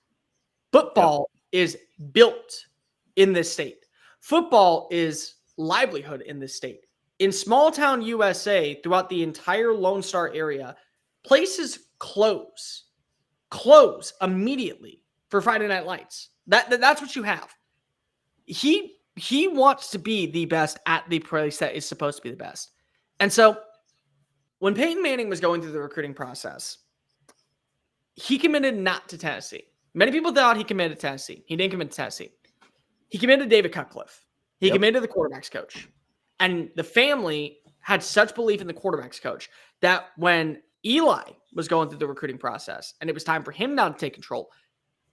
Football is built in this state. Football is livelihood in this state. In small town USA, throughout the entire Lone Star area, places close immediately for Friday Night Lights. That's what you have. He wants to be the best at the place that is supposed to be the best. And so when Peyton Manning was going through the recruiting process, he committed not to Tennessee. Many people thought he committed to Tennessee. He didn't commit to Tennessee. He committed to David Cutcliffe. He committed to the quarterback's coach. And the family had such belief in the quarterback's coach that when Eli was going through the recruiting process and it was time for him now to take control,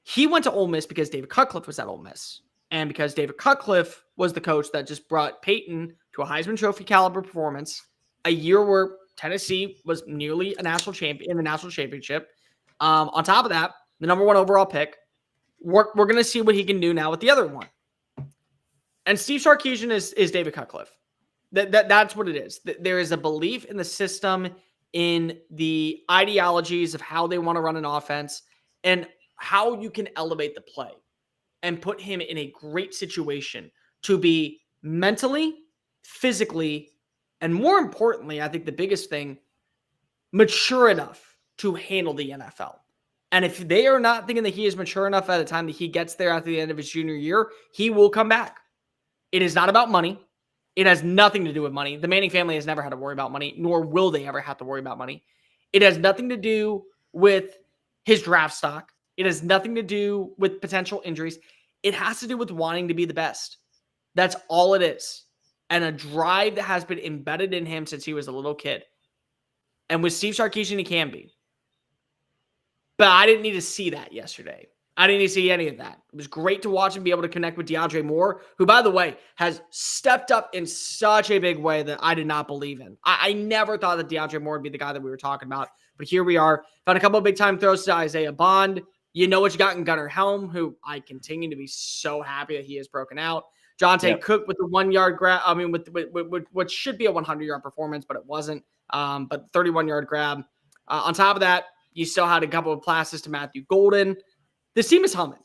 he went to Ole Miss because David Cutcliffe was at Ole Miss. And because David Cutcliffe was the coach that just brought Peyton to a Heisman Trophy caliber performance, a year where Tennessee was nearly a national champion in the national championship. On top of that, the number 1 overall pick. We're going to see what he can do now with the other one. And Steve Sarkisian is David Cutcliffe. That's what it is. There is a belief in the system, in the ideologies of how they want to run an offense, and how you can elevate the play and put him in a great situation to be mentally, physically, and more importantly, I think the biggest thing, mature enough to handle the NFL. And if they are not thinking that he is mature enough at the time that he gets there at the end of his junior year, he will come back. It is not about money. It has nothing to do with money. The Manning family has never had to worry about money, nor will they ever have to worry about money. It has nothing to do with his draft stock. It has nothing to do with potential injuries. It has to do with wanting to be the best. That's all it is. And a drive that has been embedded in him since he was a little kid. And with Steve Sarkisian, he can be. But I didn't need to see that yesterday. I didn't see any of that. It was great to watch him be able to connect with DeAndre Moore, who, by the way, has stepped up in such a big way that I did not believe in. I never thought that DeAndre Moore would be the guy that we were talking about, but here we are. Found a couple of big-time throws to Isaiah Bond. You know what you got in Gunnar Helm, who I continue to be so happy that he has broken out. Jonte Cook with the 1-yard grab. I mean, with what should be a 100-yard performance, but it wasn't. But 31-yard grab. On top of that, you still had a couple of passes to Matthew Golden. This team is humming.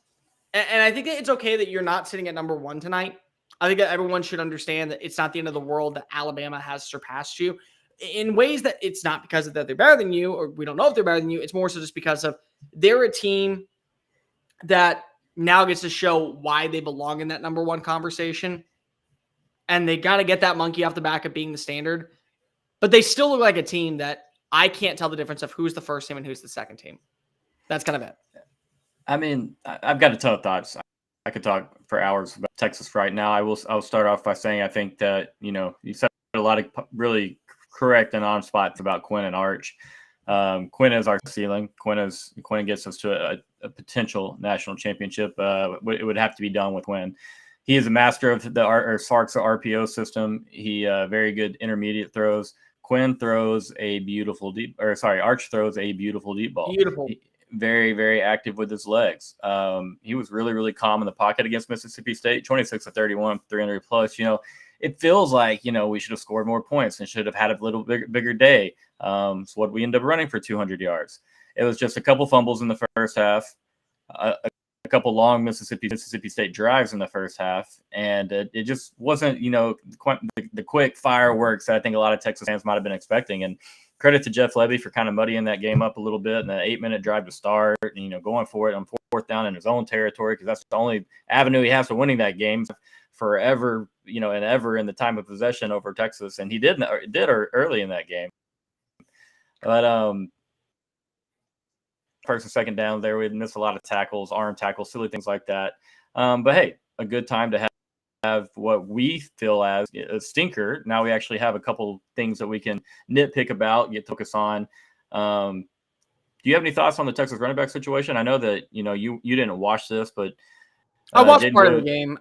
And I think that it's okay that you're not sitting at number 1 tonight. I think that everyone should understand that it's not the end of the world that Alabama has surpassed you in ways that it's not because of that they're better than you, or we don't know if they're better than you. It's more so just because of they're a team that now gets to show why they belong in that number 1 conversation. And they got to get that monkey off the back of being the standard. But they still look like a team that I can't tell the difference of who's the first team and who's the second team. That's kind of it. I mean, I've got a ton of thoughts. I could talk for hours about Texas right now. I'll start off by saying I think that, you said a lot of really correct and on spots about Quinn and Arch. Quinn is our ceiling. Quinn gets us to a potential national championship. It would have to be done with Quinn. He is a master of Sark's RPO system. He very good intermediate throws. Arch throws a beautiful deep ball. Beautiful. Very, very active with his legs. He was really, really calm in the pocket against Mississippi State, 26-31, 300 plus. It feels like, we should have scored more points and should have had a little bigger day. So what we end up running for 200 yards. It was just a couple fumbles in the first half, a couple long Mississippi State drives in the first half. And it just wasn't, the quick fireworks that I think a lot of Texas fans might have been expecting. And credit to Jeff Lebby for kind of muddying that game up a little bit and the 8-minute drive to start, and, going for it on 4th down in his own territory, because that's the only avenue he has to winning that game forever, and ever in the time of possession over Texas. And he did early in that game. But first and second down there, we'd missed a lot of tackles, arm tackles, silly things like that. But hey, a good time to have what we feel as a stinker. Now we actually have a couple things that we can nitpick about, get focus on. Do you have any thoughts on the Texas running back situation? I know that you didn't watch this, but I watched part of the game.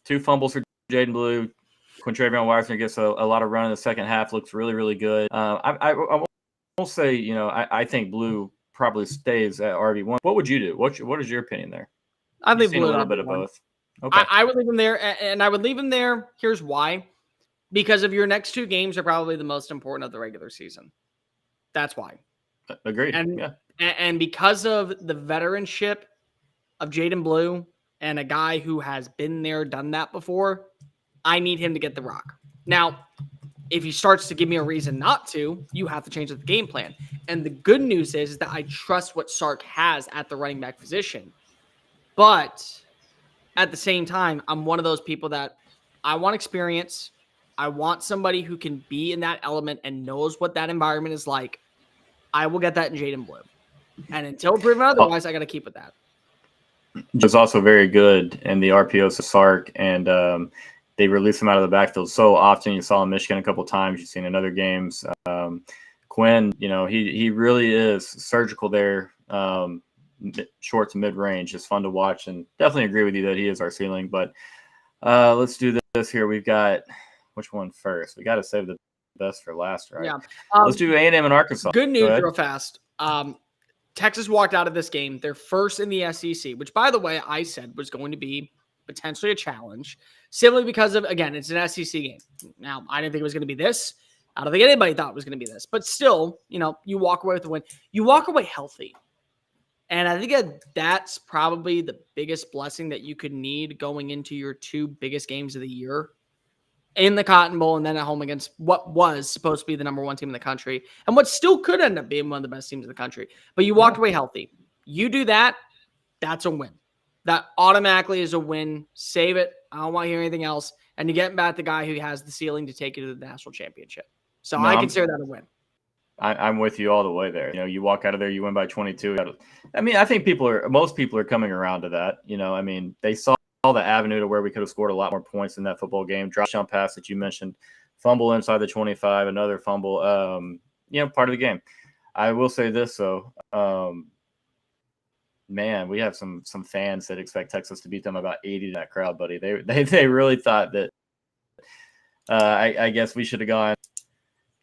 2 fumbles for Jaden Blue. Quintravion Wiseman gets a lot of run in the second half. Looks really, really good. I won't say I think Blue probably stays at RB1. What would you do? What is your opinion there? I think Blue a little bit of both. Okay. I would leave him there, and I would leave him there. Here's why. Because of your next 2 games are probably the most important of the regular season. That's why. Agreed. And because of the veteranship of Jaden Blue and a guy who has been there, done that before, I need him to get the rock. Now, if he starts to give me a reason not to, you have to change the game plan. And the good news is that I trust what Sark has at the running back position. But at the same time, I'm one of those people that I want experience. I want somebody who can be in that element and knows what that environment is like. I will get that in Jaden Blue. And until proven otherwise, I got to keep with that. Was also very good in the RPOs to Sark, and they release him out of the backfield so often. You saw in Michigan a couple times. You've seen in other games. Quinn, he really is surgical there, short to mid range. It's fun to watch, and definitely agree with you that he is our ceiling. But let's do this here. We've got which one first? We got to save the best for last, right? Yeah. Let's do A&M and Arkansas. Good news, real fast. Texas walked out of this game. They're first in the SEC, which, by the way, I said was going to be potentially a challenge, simply because of, again, it's an SEC game. Now, I didn't think it was going to be this. I don't think anybody thought it was going to be this. But still, you walk away with the win. You walk away healthy. And I think that's probably the biggest blessing that you could need going into your 2 biggest games of the year, in the Cotton Bowl and then at home against what was supposed to be the number 1 team in the country and what still could end up being one of the best teams in the country. But you walked away healthy. You do that, that's a win. That automatically is a win. Save it. I don't want to hear anything else. And you get back the guy who has the ceiling to take you to the national championship. So I consider that a win. I'm with you all the way there. You walk out of there, you win by 22. I mean, I think most people are coming around to that. They saw the avenue to where we could have scored a lot more points in that football game. Drop jump pass that you mentioned, fumble inside the 25, another fumble. Part of the game. I will say this though, man, we have some fans that expect Texas to beat them about 80 to that crowd, buddy. They really thought that. I guess we should have gone.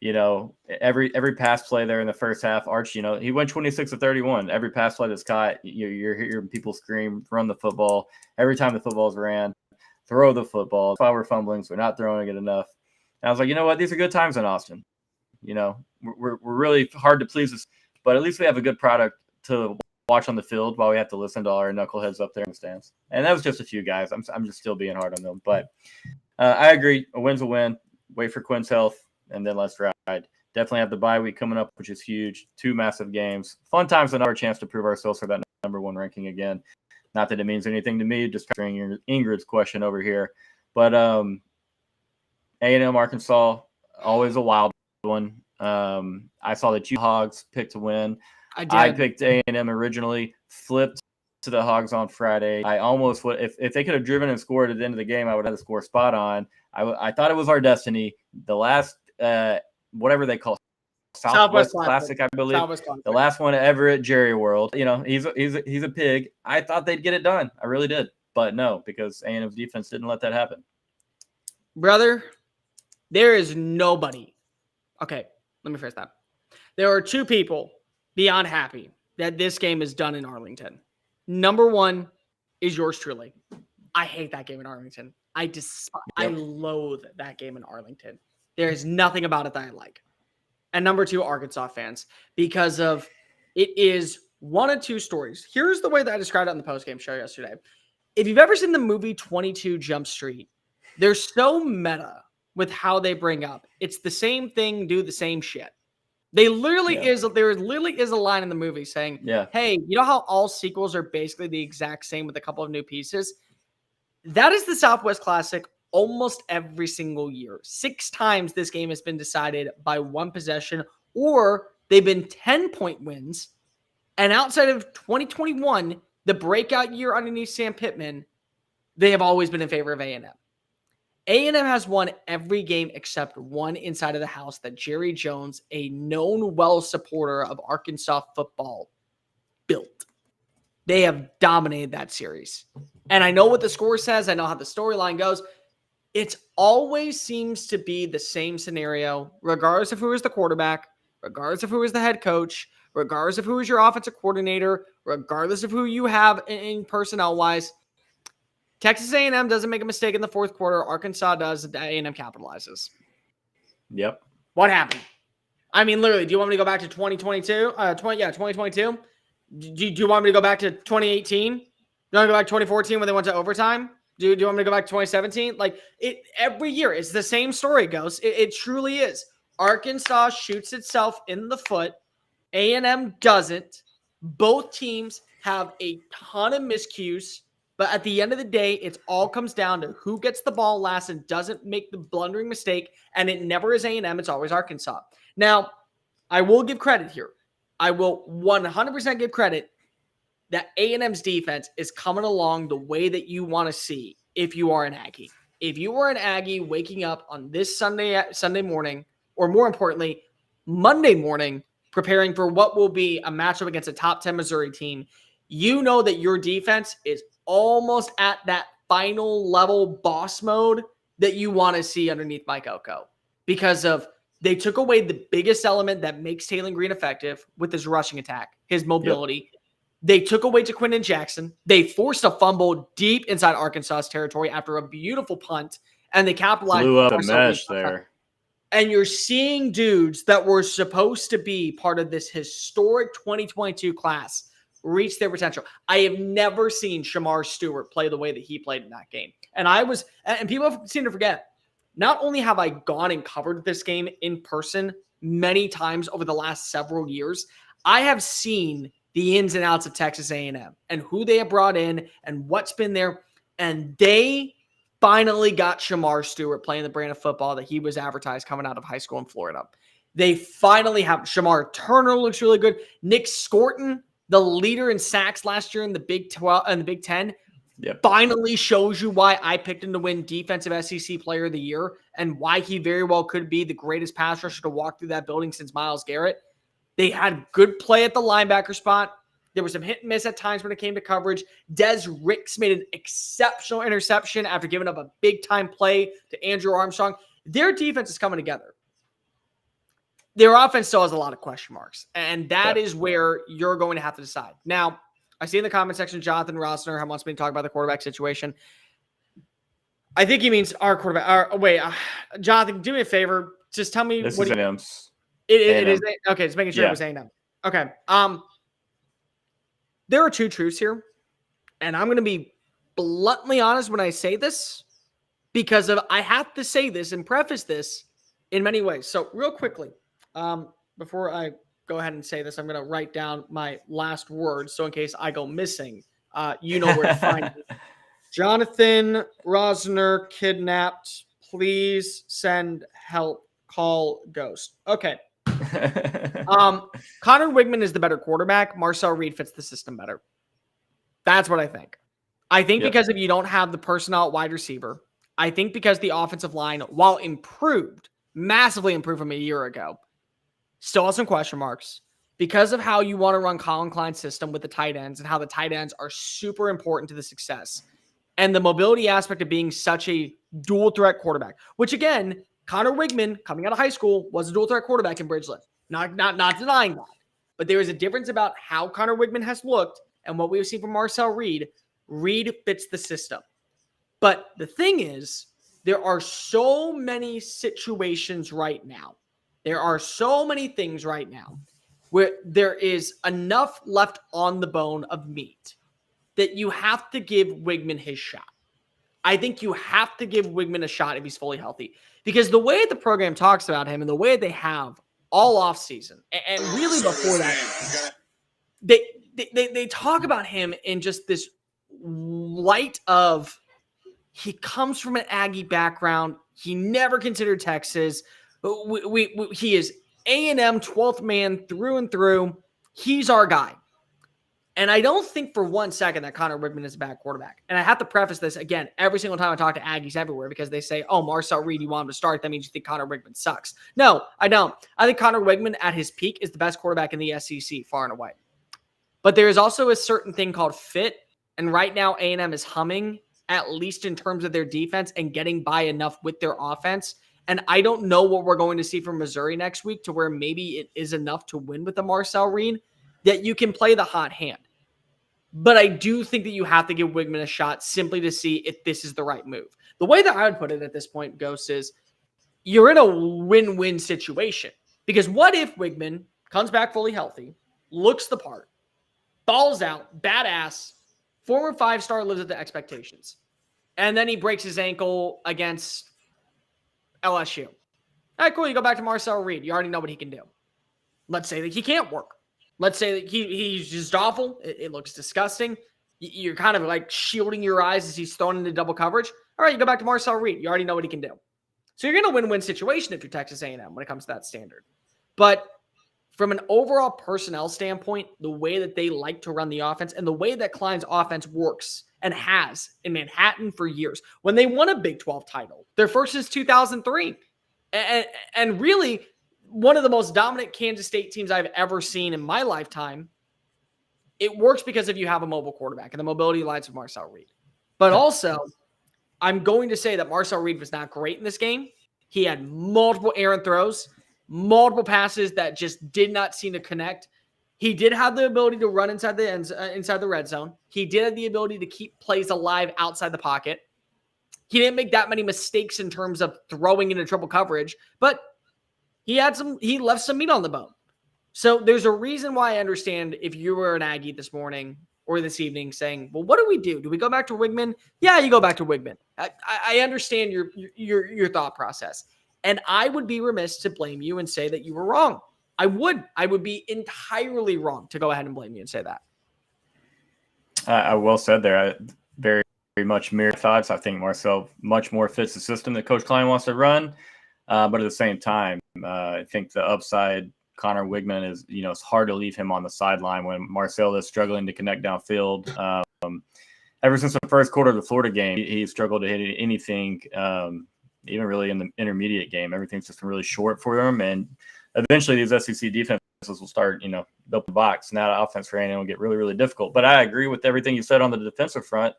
Every pass play there in the first half, Arch, he went 26 of 31. Every pass play that's caught, you're hearing people scream, run the football. Every time the football's ran, throw the football. That's why we're fumbling, so we're not throwing it enough. And I was like, you know what? These are good times in Austin. We're really hard to please, but at least we have a good product to watch on the field while we have to listen to all our knuckleheads up there in the stands. And that was just a few guys. I'm just still being hard on them. But I agree. A win's a win. Wait for Quinn's health. And then let's ride. Definitely have the bye week coming up, which is huge. 2 massive games. Fun times, another chance to prove ourselves for that number 1 ranking again. Not that it means anything to me, just answering Ingrid's question over here. But A&M Arkansas, always a wild one. I saw that you Hogs picked to win. I picked A&M originally, flipped to the Hogs on Friday. I almost would, if they could have driven and scored at the end of the game, I would have the score spot on. I thought it was our destiny. The last whatever they call Southwest Classic, I believe. The last one ever at Jerry World. He's a pig. I thought they'd get it done. I really did. But no, because A&M's defense didn't let that happen. Brother, there is nobody. Okay, let me phrase that. There are 2 people beyond happy that this game is done in Arlington. Number 1 is yours truly. I hate that game in Arlington. I loathe that game in Arlington. There is nothing about it that I like. And number 2, Arkansas fans, because of it is one of 2 stories. Here's the way that I described it on the postgame show yesterday. If you've ever seen the movie 22 Jump Street, they're so meta with how they bring up. It's the same thing, do the same shit. There literally is a line in the movie saying, hey, you know how all sequels are basically the exact same with a couple of new pieces? That is the Southwest Classic almost every single year. 6 times this game has been decided by 1 possession, or they've been 10-point wins. And outside of 2021, the breakout year underneath Sam Pittman, they have always been in favor of A&M. A&M has won every game except one inside of the house that Jerry Jones, a known well supporter of Arkansas football, built. They have dominated that series. And I know what the score says. I know how the storyline goes. It always seems to be the same scenario, regardless of who is the quarterback, regardless of who is the head coach, regardless of who is your offensive coordinator, regardless of who you have in personnel-wise. Texas A&M doesn't make a mistake in the fourth quarter. Arkansas does. A&M capitalizes. Yep. What happened? I mean, literally, do you want me to go back to 2022? 2022. Do you want me to go back to 2018? Do you want to go back to 2014 when they went to overtime? Do you want me to go back to 2017? Every year, it's the same story, Ghost. It truly is. Arkansas shoots itself in the foot. A&M doesn't. Both teams have a ton of miscues. But at the end of the day, it all comes down to who gets the ball last and doesn't make the blundering mistake. And it never is A&M. It's always Arkansas. Now, I will give credit here. I will 100% give credit that A&M's defense is coming along the way that you want to see if you are an Aggie. If you are an Aggie waking up on this Sunday morning, or more importantly, Monday morning, preparing for what will be a matchup against a top 10 Missouri team, you know that your defense is almost at that final level boss mode that you want to see underneath Mike Elko, because they took away the biggest element that makes Taylor Green effective with his rushing attack, his mobility. Yep. They took away Jaquindon Jackson. They forced a fumble deep inside Arkansas's territory after a beautiful punt, and they capitalized. Blew up a mesh there. And you're seeing dudes that were supposed to be part of this historic 2022 class reach their potential. I have never seen Shamar Stewart play the way that he played in that game. And people seem to forget, not only have I gone and covered this game in person many times over the last several years, I have seen the ins and outs of Texas A&M and who they have brought in and what's been there. And they finally got Shamar Stewart playing the brand of football that he was advertised coming out of high school in Florida. They finally have Shamar Turner looks really good. Nick Scorton, the leader in sacks last year in the Big 12 and the Big 10, finally shows you why I picked him to win Defensive SEC Player of the Year and why he very well could be the greatest pass rusher to walk through that building since Myles Garrett. They had good play at the linebacker spot. There was some hit and miss at times when it came to coverage. Des Ricks made an exceptional interception after giving up a big-time play to Andrew Armstrong. Their defense is coming together. Their offense still has a lot of question marks, and that is where you're going to have to decide. Now, I see in the comment section, Jonathan Rossner wants me to talk about the quarterback situation. I think he means our quarterback. Jonathan, do me a favor. Just tell me this what is it is. Okay, just making sure it was A&M. Okay. There are two truths here, and I'm going to be bluntly honest when I say this because I have to say this and preface this in many ways. So real quickly, before I go ahead and say this, I'm going to write down my last words. So in case I go missing, you know where to find me. Jonathan Rosner kidnapped. Please send help. Call Ghost. Okay. Connor Wigman is the better quarterback. Marcel Reed fits the system better. That's what I think. I think because if you don't have the personnel at wide receiver, I think because the offensive line, while improved, massively improved from a year ago, still has some question marks because of how you want to run Colin Klein's system with the tight ends and how the tight ends are super important to the success. And the mobility aspect of being such a dual threat quarterback, which again, Connor Wigman, coming out of high school, was a dual threat quarterback in Bridgeland. Not denying that. But there is a difference about how Connor Wigman has looked and what we've seen from Marcel Reed. Reed fits the system. But the thing is, there are so many situations right now. There are so many things right now where there is enough left on the bone of meat that you have to give Wigman his shot. I think you have to give Wigman a shot if he's fully healthy. Because the way the program talks about him and the way they have all offseason, and really before that, they talk about him in just this light of he comes from an Aggie background. He never considered Texas. He is A&M 12th man through and through. He's our guy. And I don't think for one second that Connor Wigman is a bad quarterback. And I have to preface this again every single time I talk to Aggies everywhere because they say, oh, Marcel Reed, you want him to start. That means you think Connor Wigman sucks. No, I don't. I think Connor Wigman at his peak is the best quarterback in the SEC far and away. But there is also a certain thing called fit. And right now A&M is humming, at least in terms of their defense and getting by enough with their offense. And I don't know what we're going to see from Missouri next week to where maybe it is enough to win with the Marcel Reed that you can play the hot hand. But I do think that you have to give Wigman a shot simply to see if this is the right move. The way that I would put it at this point, Ghost, is you're in a win-win situation. Because what if Wigman comes back fully healthy, looks the part, balls out, badass, former 5-star, lives up to expectations, and then he breaks his ankle against LSU. All right, cool. You go back to Marcel Reed. You already know what he can do. Let's say that he can't work. Let's say that he's just awful. It looks disgusting. You're kind of like shielding your eyes as he's thrown into double coverage. All right, you go back to Marcel Reed. You already know what he can do. So you're in a win-win situation if you're Texas A&M when it comes to that standard. But from an overall personnel standpoint, the way that they like to run the offense and the way that Klein's offense works and has in Manhattan for years, when they won a Big 12 title, their first since 2003. And really, one of the most dominant Kansas State teams I've ever seen in my lifetime. It works because if you have a mobile quarterback and the mobility lies with Marcel Reed. But also, I'm going to say that Marcel Reed was not great in this game. He had multiple errant throws, multiple passes that just did not seem to connect. He did have the ability to run inside the red zone. He did have the ability to keep plays alive outside the pocket. He didn't make that many mistakes in terms of throwing into triple coverage, but he left some meat on the bone. So there's a reason why I understand if you were an Aggie this morning or this evening saying, well, what do we do? Do we go back to Wigman? Yeah, you go back to Wigman. I understand your thought process. And I would be remiss to blame you and say that you were wrong. I would be entirely wrong to go ahead and blame you and say that. I well said there. I very much mirror thoughts. I think Marcel much more fits the system that Coach Klein wants to run. But at the same time, I think the upside, Connor Wigman is, it's hard to leave him on the sideline when Marcel is struggling to connect downfield. Ever since the first quarter of the Florida game, he struggled to hit anything, even really in the intermediate game. Everything's just really short for him. And eventually these SEC defenses will start, open the box. Now the offense for A&M will get really, really difficult. But I agree with everything you said on the defensive front.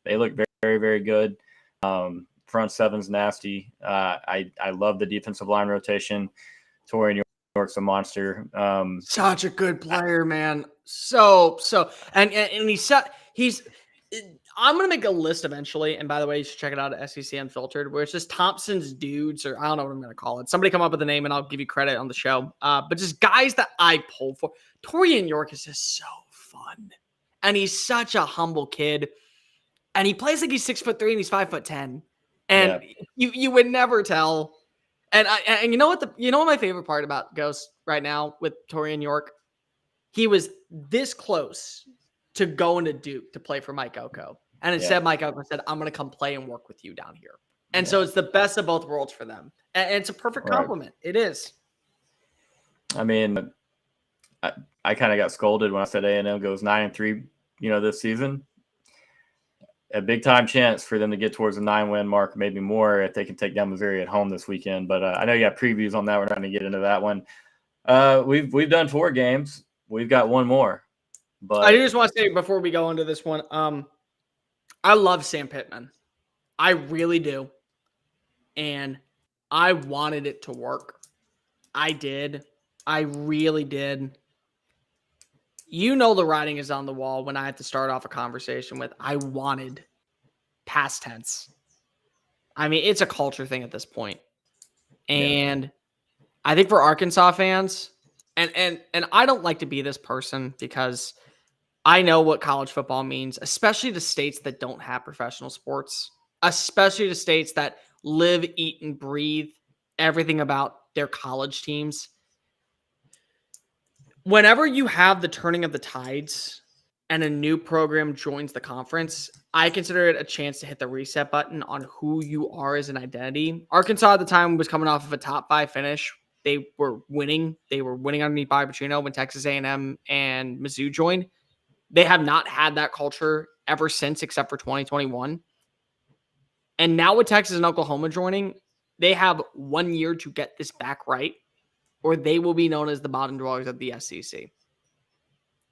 They look very, very, very good. Front seven's nasty. I love the defensive line rotation. Torian York's a monster. Such a good player, man. So and he's I'm gonna make a list eventually. And by the way, you should check it out at SEC Unfiltered, where it's just Thompson's dudes, or I don't know what I'm gonna call it. Somebody come up with a name and I'll give you credit on the show. But just guys that I pull for. Torian York is just so fun. And he's such a humble kid. And he plays like he's 6'3" and he's 5'10". And you would never tell. And you know what my favorite part about Ghost right now with Torian York? He was this close to going to Duke to play for Mike Oko. And instead, Mike Oko said, I'm going to come play and work with you down here. And so it's the best of both worlds for them. And it's a perfect compliment. Right. It is. I mean, I kind of got scolded when I said A&M goes 9-3, this season. A big time chance for them to get towards the 9-win mark, maybe more if they can take down Missouri at home this weekend. But I know you got previews on that. We're not going to get into that one. We've done 4 games. We've got one more. But I just want to say before we go into this one, I love Sam Pittman. I really do. And I wanted it to work. I did. I really did. The writing is on the wall when I have to start off a conversation with, I wanted, past tense. I mean, it's a culture thing at this point. And I think for Arkansas fans, and I don't like to be this person because I know what college football means, especially to states that don't have professional sports, especially to states that live, eat, and breathe everything about their college teams. Whenever you have the turning of the tides and a new program joins the conference, I consider it a chance to hit the reset button on who you are as an identity. Arkansas at the time was coming off of a top 5 finish. They were winning. They were winning underneath Bobby Petrino when Texas A&M and Mizzou joined. They have not had that culture ever since, except for 2021. And now with Texas and Oklahoma joining, they have 1 year to get this back right, or they will be known as the bottom dwellers of the SEC.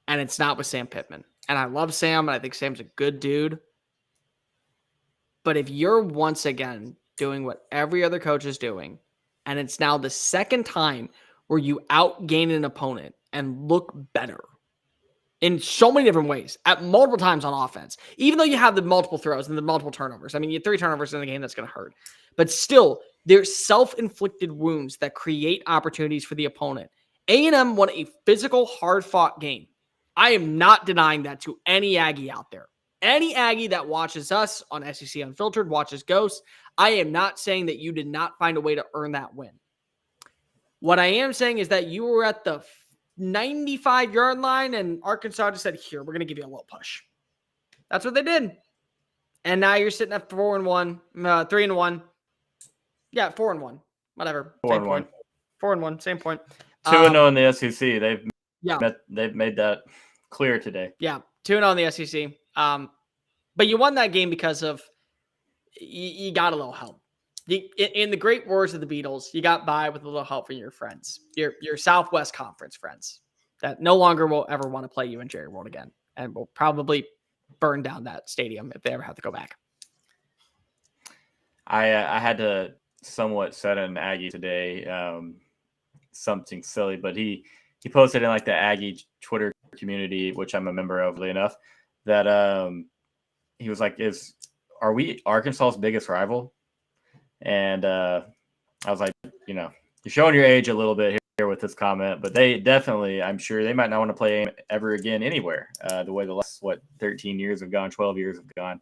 And it's not with Sam Pittman. And I love Sam, and I think Sam's a good dude. But if you're once again doing what every other coach is doing, and it's now the second time where you outgain an opponent and look better in so many different ways at multiple times on offense, even though you have the multiple throws and the multiple turnovers. I mean, you have 3 turnovers in the game, that's going to hurt. But still, there's self-inflicted wounds that create opportunities for the opponent. A&M won a physical, hard-fought game. I am not denying that to any Aggie out there. Any Aggie that watches us on SEC Unfiltered, watches Ghost, I am not saying that you did not find a way to earn that win. What I am saying is that you were at the 95-yard line and Arkansas just said, here, we're going to give you a little push. That's what they did. And now you're sitting at 4-1, 3-1. Yeah, 4-1. Whatever. 4-1. 4-1, same point. 2-0 in the SEC. They've made that clear today. Yeah, 2-0 in the SEC. But you won that game because of you got a little help. In the great words of the Beatles, you got by with a little help from your friends, your Southwest Conference friends that no longer will ever want to play you in Jerry World again, and will probably burn down that stadium if they ever have to go back. I had to somewhat set an Aggie today, something silly, but he posted in like the Aggie Twitter community, which I'm a member of, enough, that he was like, are we Arkansas's biggest rival? And I was like, you're showing your age a little bit here with this comment, but they definitely, I'm sure they might not want to play ever again anywhere. The way the last 13 years have gone, 12 years have gone,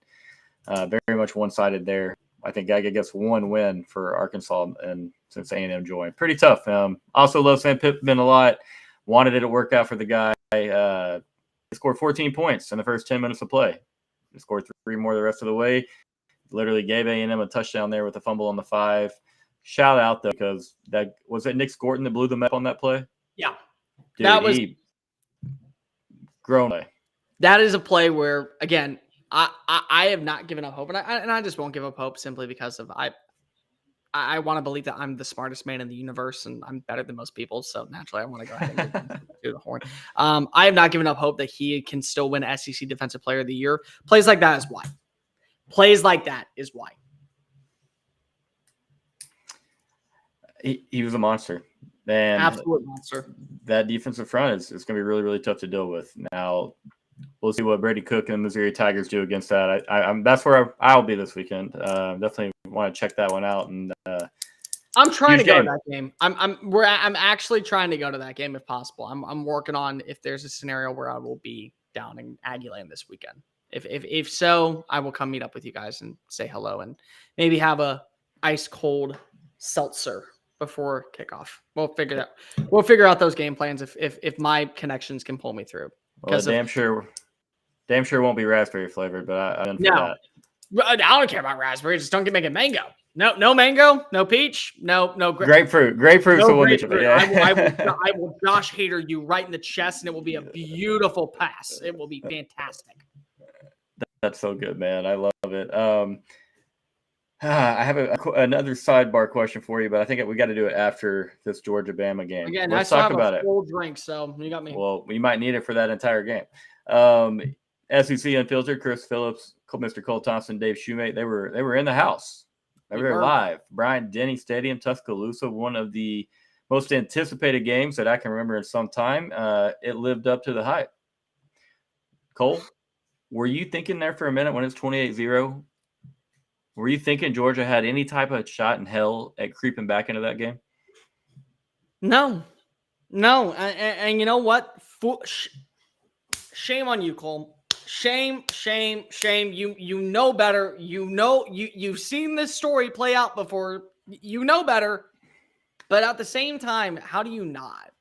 very much one-sided there. I think I guess 1 win for Arkansas and since A&M joined. Pretty tough. Also love Sam Pittman a lot. Wanted it to work out for the guy. He scored 14 points in the first 10 minutes of play. He scored 3 more the rest of the way. Literally gave A&M a touchdown there with a fumble on the 5. Shout out though, because that was it. Nick Scorton that blew them up on that play. Yeah, dude, that was grown play. That is a play where again, I have not given up hope, and I just won't give up hope simply because of I want to believe that I'm the smartest man in the universe and I'm better than most people. So naturally, I want to go ahead and give to the horn. I have not given up hope that he can still win SEC Defensive Player of the Year. Plays like that is why. Plays like that is why. He was a monster. And absolute monster. That defensive front is going to be really, really tough to deal with. Now, we'll see what Brady Cook and the Missouri Tigers do against that. That's where I'll be this weekend. Definitely want to check that one out. And I'm trying to go to that game. I'm actually trying to go to that game if possible. I'm working on if there's a scenario where I will be down in Aggieland this weekend. If so, I will come meet up with you guys and say hello and maybe have a ice cold seltzer before kickoff. We'll figure out those game plans if my connections can pull me through. Well, damn sure won't be raspberry flavored, but I'm in for that. I don't care about raspberry. Just don't make it mango. No mango, no peach, no grapefruit. Grapefruit's the one that I will Josh Hader you right in the chest, and it will be a beautiful pass. It will be fantastic. That's so good, man. I love it. I have another sidebar question for you, but I think we got to do it after this Georgia-Bama game. Again, let's talk about it. Full drink, so you got me. Well, we might need it for that entire game. SEC Unfiltered, Chris Phillips, Mr. Cole Thompson, Dave Shoemate, they were in the house. They were live. Bryant-Denny Stadium, Tuscaloosa, one of the most anticipated games that I can remember in some time. It lived up to the hype. Cole, were you thinking there for a minute when it's 28-0? Were you thinking Georgia had any type of shot in hell at creeping back into that game? No. And you know what? Shame on you, Cole. Shame. You know better. You've seen this story play out before. You know better. But at the same time, how do you not?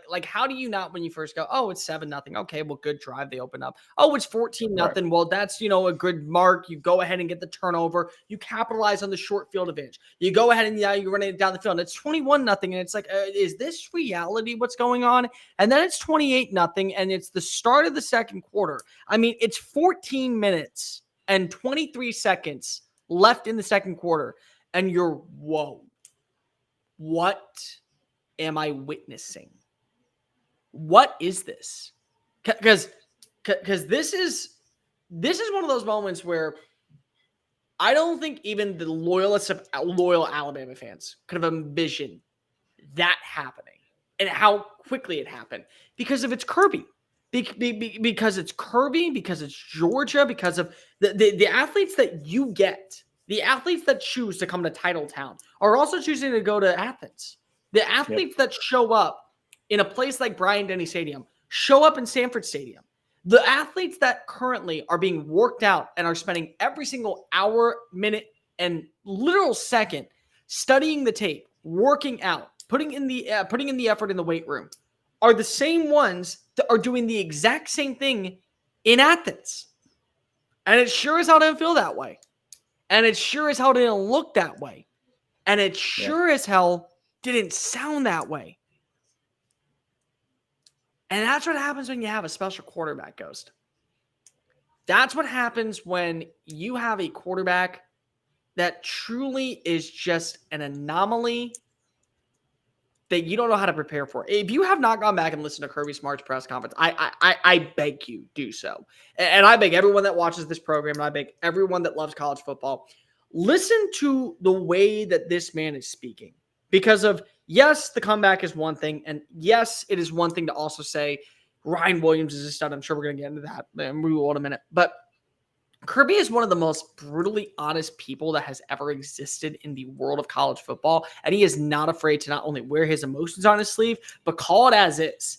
Like, how do you not when you first go, oh, it's 7-0. Okay, well, good drive. They open up. Oh, it's 14-0. Right. Well, that's, a good mark. You go ahead and get the turnover. You capitalize on the short field advantage. You go ahead and you run it down the field. And it's 21-0. And it's like, is this reality what's going on? And then it's 28-0. And it's the start of the second quarter. I mean, it's 14 minutes and 23 seconds left in the second quarter. And you're, whoa, what am I witnessing? What is this? Because this is one of those moments where I don't think even the loyal Alabama fans could have envisioned that happening and how quickly it happened because of it's Kirby. Because it's Kirby, because it's Georgia, because of the athletes that you get, the athletes that choose to come to Titletown are also choosing to go to Athens. The athletes that show up in a place like Bryant-Denny Stadium, show up in Sanford Stadium. The athletes that currently are being worked out and are spending every single hour, minute, and literal second studying the tape, working out, putting in the effort in the weight room, are the same ones that are doing the exact same thing in Athens. And it sure as hell didn't feel that way. And it sure as hell didn't look that way. And it sure as hell didn't sound that way. And that's what happens when you have a special quarterback, Ghost. That's what happens when you have a quarterback that truly is just an anomaly that you don't know how to prepare for. If you have not gone back and listened to Kirby Smart's press conference, I beg you, do so. And I beg everyone that watches this program, and I beg everyone that loves college football, listen to the way that this man is speaking. Because of, yes, the comeback is one thing. And yes, it is one thing to also say Ryan Williams is a stud. I'm sure we're going to get into that. And we will in a minute. But Kirby is one of the most brutally honest people that has ever existed in the world of college football. And he is not afraid to not only wear his emotions on his sleeve, but call it as is.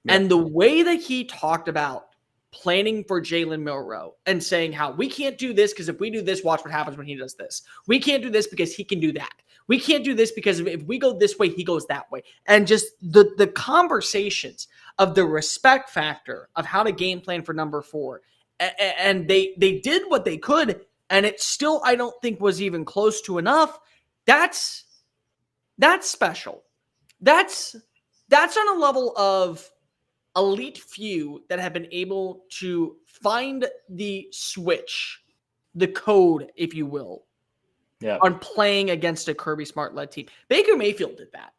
Yeah. And the way that he talked about planning for Jalen Milroe and saying how we can't do this because if we do this, watch what happens when he does this. We can't do this because he can do that. We can't do this because if we go this way, he goes that way. And just the conversations of the respect factor of how to game plan for number 4. And they did what they could, and it still, I don't think, was even close to enough. That's special. That's on a level of elite few that have been able to find the switch, the code, if you will, on playing against a Kirby Smart-led team. Baker Mayfield did that.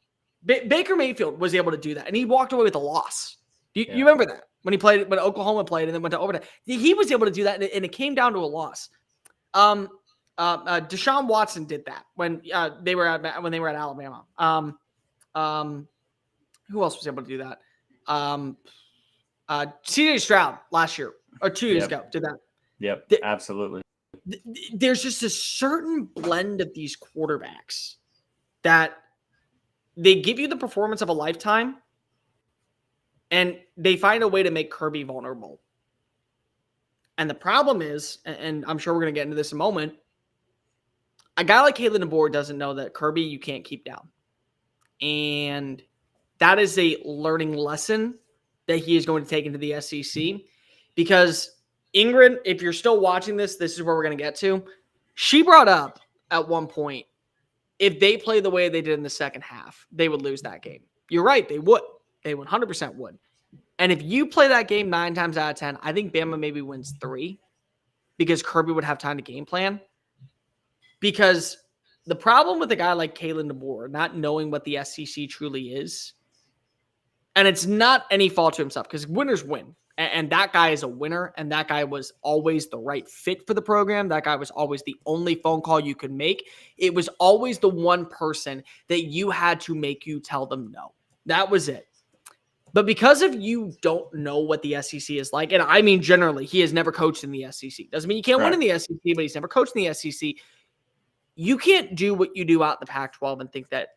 Baker Mayfield was able to do that, and he walked away with a loss. You remember that? When Oklahoma played and then went to overtime. He was able to do that, and it came down to a loss. Deshaun Watson did that when they were at Alabama. Who else was able to do that? CJ Stroud last year or 2 years ago did that. Yep, absolutely. There's just a certain blend of these quarterbacks that they give you the performance of a lifetime, and they find a way to make Kirby vulnerable. And the problem is, and I'm sure we're going to get into this in a moment, a guy like Kalen DeBoer doesn't know that Kirby you can't keep down. And that is a learning lesson that he is going to take into the SEC. Because Ingrid, if you're still watching this is where we're going to get to. She brought up at one point, if they play the way they did in the second half, they would lose that game. You're right, they would. They 100% would. And if you play that game 9 times out of 10, I think Bama maybe wins 3 because Kirby would have time to game plan. Because the problem with a guy like Kalen DeBoer not knowing what the SEC truly is, and it's not any fault to himself because winners win. And that guy is a winner, and that guy was always the right fit for the program. That guy was always the only phone call you could make. It was always the one person that you had to make you tell them no. That was it. But because of you don't know what the SEC is like, and I mean generally, he has never coached in the SEC. Doesn't mean you can't win in the SEC, but he's never coached in the SEC. You can't do what you do out in the Pac-12 and think that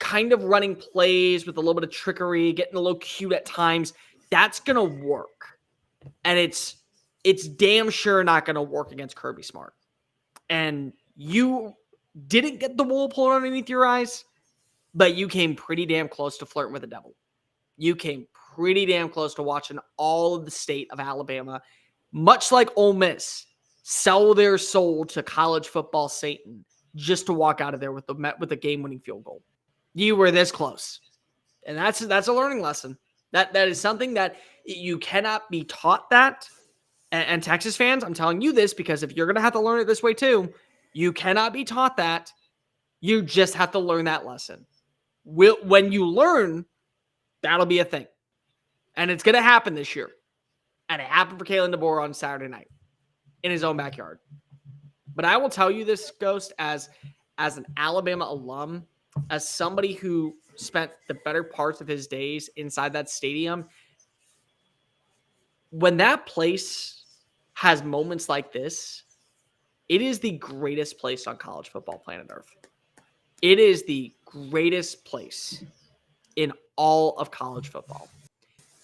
kind of running plays with a little bit of trickery, getting a little cute at times, that's going to work. And it's damn sure not going to work against Kirby Smart. And you didn't get the wool pulled underneath your eyes, but you came pretty damn close to flirting with the devil. You came pretty damn close to watching all of the state of Alabama, much like Ole Miss, sell their soul to college football Satan just to walk out of there with a game-winning field goal. You were this close. And that's a learning lesson. That is something that you cannot be taught that. And Texas fans, I'm telling you this because if you're going to have to learn it this way too, you cannot be taught that. You just have to learn that lesson. When you learn, that'll be a thing. And it's going to happen this year. And it happened for Kalen DeBoer on Saturday night in his own backyard. But I will tell you this, Ghost, as an Alabama alum, as somebody who spent the better parts of his days inside that stadium, when that place has moments like this, it is the greatest place on college football planet Earth. It is the greatest place in all of college football.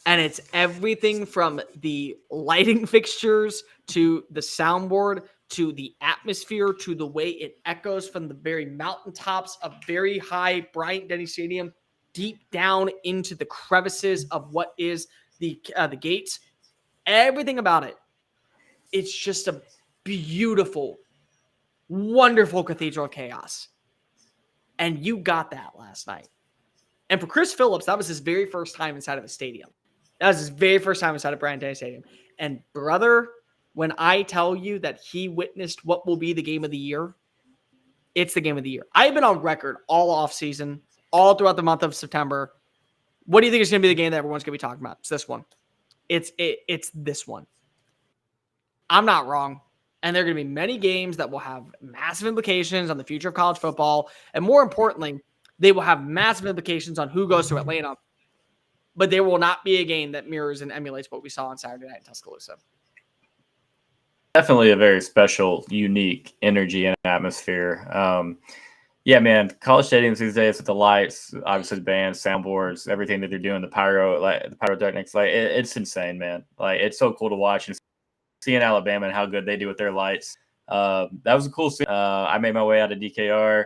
And it's everything from the lighting fixtures to the soundboard to the atmosphere to the way it echoes from the very mountaintops of very high Bryant-Denny Stadium deep down into the crevices of what is the gates. Everything about it. It's just a beautiful, wonderful cathedral of chaos. And you got that last night. And for Chris Phillips, that was his very first time inside of a stadium. That was his very first time inside of Bryant-Denny Stadium. And brother, when I tell you that he witnessed what will be the game of the year, it's the game of the year. I've been on record all off season, all throughout the month of September. What do you think is going to be the game that everyone's going to be talking about? It's this one. It's this one. I'm not wrong. And there are going to be many games that will have massive implications on the future of college football. And more importantly, they will have massive implications on who goes to Atlanta. But there will not be a game that mirrors and emulates what we saw on Saturday night in Tuscaloosa. Definitely a very special, unique energy and atmosphere. Yeah, man, college stadiums these days with the lights, obviously the bands, soundboards, everything that they're doing, the pyrotechnics, it's insane, man. Like, it's so cool to watch and seeing Alabama and how good they do with their lights. That was a cool scene. I made my way out of DKR,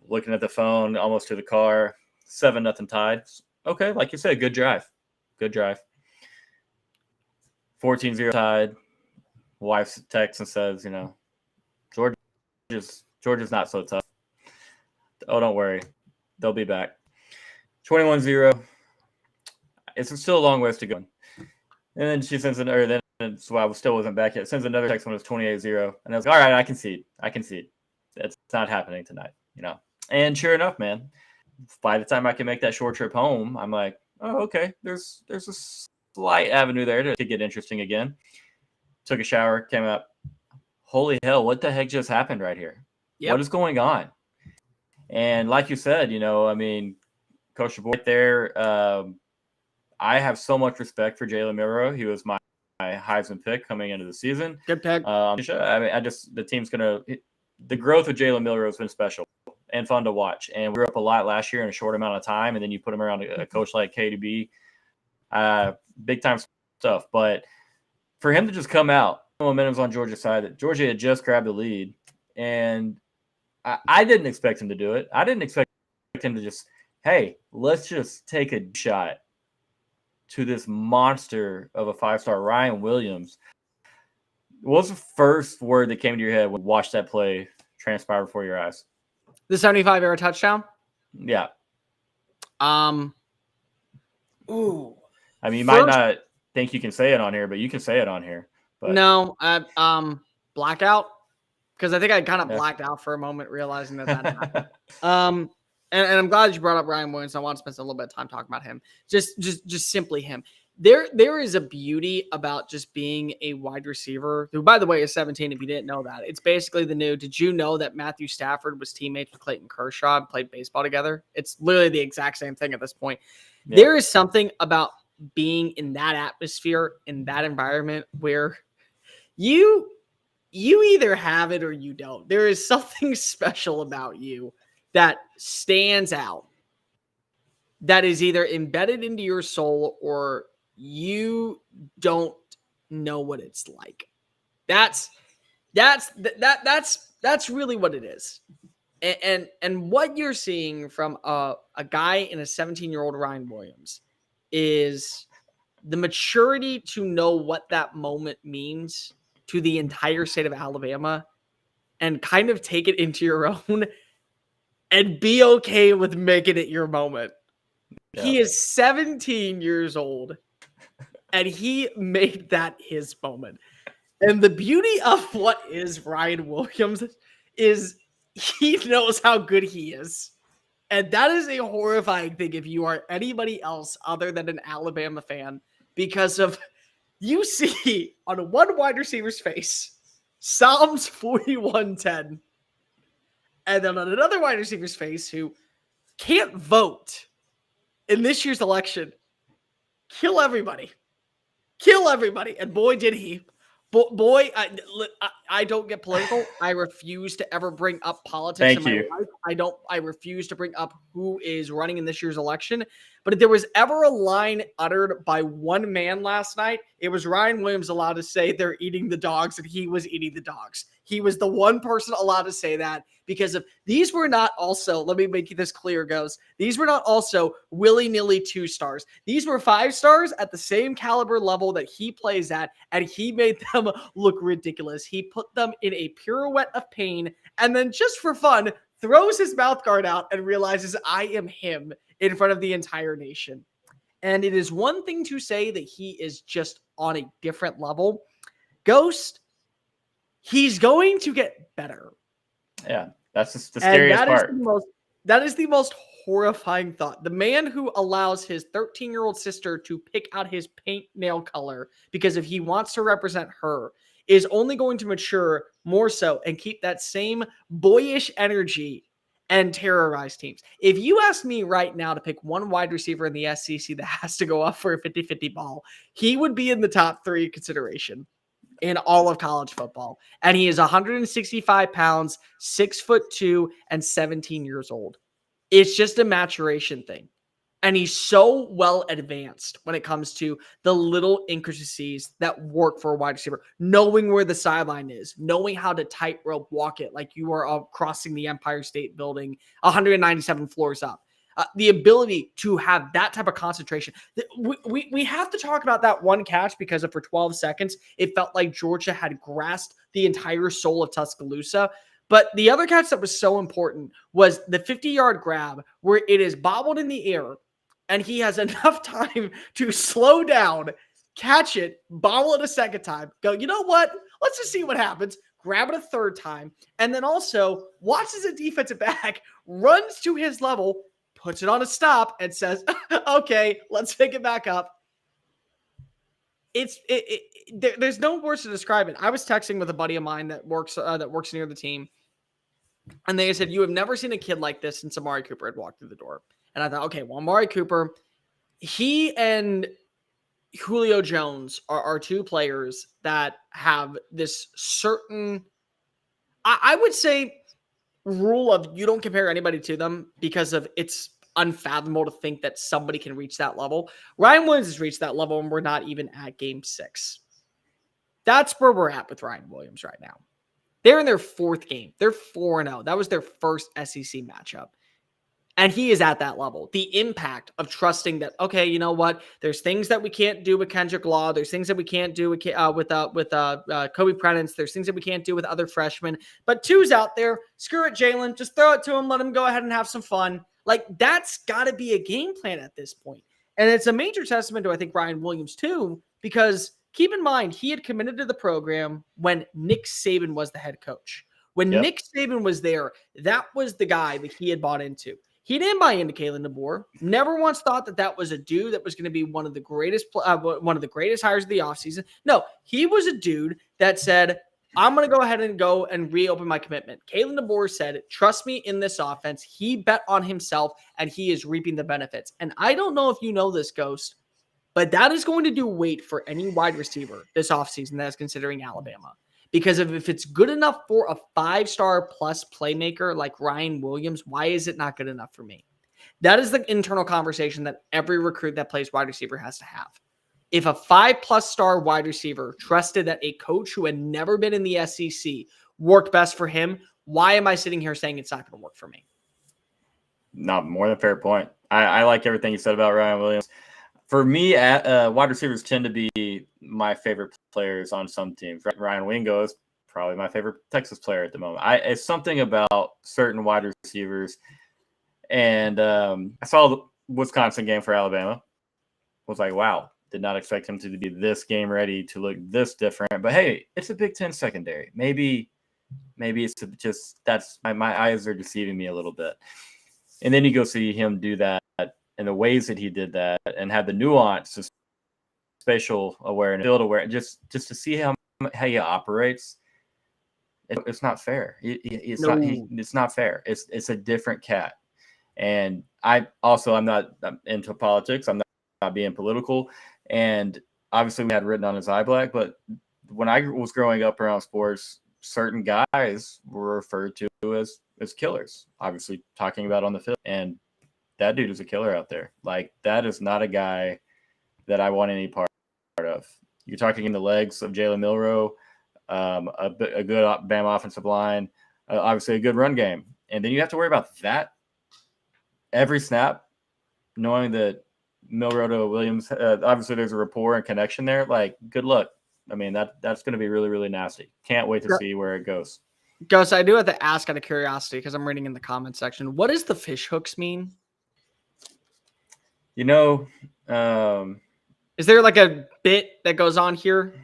looking at the phone, almost to the car, 7-0 tied. Okay, like you said, good drive. 14-0 tied. Wife texts and says, Georgia's not so tough. Oh, don't worry. They'll be back. 21-0. It's still a long ways to go. And then she sends so I still wasn't back yet. Sends another text when it was 28-0. And I was like, all right, I concede. It's not happening tonight, you know. And sure enough, man, by the time I can make that short trip home, I'm like, oh, okay, there's a slight avenue there to get interesting again. Took a shower, came up. Holy hell, what the heck just happened right here? Yep. What is going on? And like you said, you know, I mean, Coach DeBoer there, I have so much respect for Jalen Milroe. He was my Heisman pick coming into the season. Good pick. I mean, the team's the growth of Jalen Milroe has been special and fun to watch. And we grew up a lot last year in a short amount of time. And then you put him around a coach like KDB, big time stuff. But for him to just come out, momentum's on Georgia's side. That Georgia had just grabbed the lead, and I didn't expect him to do it. I didn't expect him to just, hey, let's just take a shot to this monster of a 5-star Ryan Williams. What was the first word that came to your head when you watched that play transpire before your eyes? The 75-yard touchdown? Yeah. Ooh. I mean, you might not think you can say it on here, but you can say it on here. But no, blackout. Because I think I kind of blacked out for a moment, realizing that happened. And I'm glad you brought up Ryan Williams. I want to spend a little bit of time talking about him. Just simply him. There is a beauty about just being a wide receiver, who, by the way, is 17, if you didn't know that. It's basically the new, did you know that Matthew Stafford was teammates with Clayton Kershaw and played baseball together? It's literally the exact same thing at this point. Yeah. There is something about being in that atmosphere, in that environment, where you either have it or you don't. There is something special about you that stands out, that is either embedded into your soul or you don't know what it's like. That's really what it is. And what you're seeing from a guy in a 17-year-old Ryan Williams is the maturity to know what that moment means to the entire state of Alabama and kind of take it into your own and be okay with making it your moment. Yeah. He is 17 years old and he made that his moment. And the beauty of what is Ryan Williams is he knows how good he is. And that is a horrifying thing if you are anybody else other than an Alabama fan, because of you see on one wide receiver's face, Psalms 41:10, and then on another wide receiver's face who can't vote in this year's election, kill everybody. And boy, did he. Boy, I don't get political. I refuse to ever bring up politics in my life. I refuse to bring up who is running in this year's election. But if there was ever a line uttered by one man last night, it was Ryan Williams allowed to say they're eating the dogs and he was eating the dogs. He was the one person allowed to say that because of these were not also, let me make this clear, goes. These were not also willy-nilly 2 stars. These were 5 stars at the same caliber level that he plays at, and he made them look ridiculous. He put them in a pirouette of pain, and then just for fun, throws his mouth guard out and realizes I am him in front of the entire nation. And it is one thing to say that he is just on a different level. Ghost, he's going to get better. Yeah, that's the scariest part. That is the most horrifying thought. The man who allows his 13-year-old sister to pick out his paint nail color because if he wants to represent her is only going to mature more so and keep that same boyish energy and terrorize teams. If you ask me right now to pick one wide receiver in the SEC that has to go up for a 50-50 ball, he would be in the top 3 consideration in all of college football. And he is 165 pounds, 6'2", and 17 years old. It's just a maturation thing. And he's so well advanced when it comes to the little intricacies that work for a wide receiver, knowing where the sideline is, knowing how to tightrope walk it like you are crossing the Empire State Building 197 floors up. The ability to have that type of concentration. We have to talk about that one catch because for 12 seconds, it felt like Georgia had grasped the entire soul of Tuscaloosa. But the other catch that was so important was the 50-yard grab where it is bobbled in the air and he has enough time to slow down, catch it, bobble it a second time, go, you know what? Let's just see what happens. grab it a third time, and then also watches a defensive back, runs to his level, puts it on a stop, and says, okay, let's pick it back up. There's no words to describe it. I was texting with a buddy of mine that works near the team, and they said, you have never seen a kid like this since Amari Cooper had walked through the door. And I thought, okay, well, Amari Cooper, he and Julio Jones are two players that have this certain, I would say, rule of you don't compare anybody to them because of it's unfathomable to think that somebody can reach that level. Ryan Williams has reached that level, and we're not even at game 6. That's where we're at with Ryan Williams right now. They're in their 4th game. They're 4-0. That was their first SEC matchup. And he is at that level. The impact of trusting that, okay, you know what? There's things that we can't do with Kendrick Law. There's things that we can't do with Kobe Prentice. There's things that we can't do with other freshmen. But 2's out there. Screw it, Jalen. Just throw it to him. Let him go ahead and have some fun. Like, that's got to be a game plan at this point. And it's a major testament to, I think, Ryan Williams, too, because keep in mind, he had committed to the program when Nick Saban was the head coach. When Nick Saban was there, that was the guy that he had bought into. He didn't buy into Kalen DeBoer. Never once thought that was a dude that was going to be one of the greatest hires of the offseason. No, he was a dude that said, I'm going to go ahead and reopen my commitment. Kalen DeBoer said, trust me in this offense. He bet on himself, and he is reaping the benefits. And I don't know if you know this, Ghost, but that is going to do weight for any wide receiver this offseason that is considering Alabama. Because if it's good enough for a 5-star plus playmaker like Ryan Williams, why is it not good enough for me? That is the internal conversation that every recruit that plays wide receiver has to have. If a 5+ star wide receiver trusted that a coach who had never been in the SEC worked best for him, why am I sitting here saying it's not going to work for me? Not more than a fair point. I like everything you said about Ryan Williams. For me, wide receivers tend to be my favorite players on some teams. Ryan Wingo is probably my favorite Texas player at the moment. It's something about certain wide receivers. And I saw the Wisconsin game for Alabama. Was like, wow, did not expect him to be this game ready, to look this different. But hey, it's a Big Ten secondary. Maybe it's just that's my eyes are deceiving me a little bit. And then you go see him do that. And the ways that he did that and had the nuance, spatial awareness, field awareness, just to see how he operates, it's not fair. It's not fair. It's a different cat. And I'm not into politics. I'm not being political. And obviously we had written on his eye black, but when I was growing up around sports, certain guys were referred to as killers, obviously talking about on the field. And that dude is a killer out there. Like, that is not a guy that I want any part of. You're talking in the legs of Jalen Milroe, a good Bama offensive line, obviously a good run game. And then you have to worry about that every snap, knowing that Milroe to Williams, obviously there's a rapport and connection there. Like, good luck. I mean, that's going to be really, really nasty. Can't wait to see where it goes. Gus, I do have to ask out of curiosity because I'm reading in the comment section. What does the fish hooks mean? You know, is there like a bit that goes on here?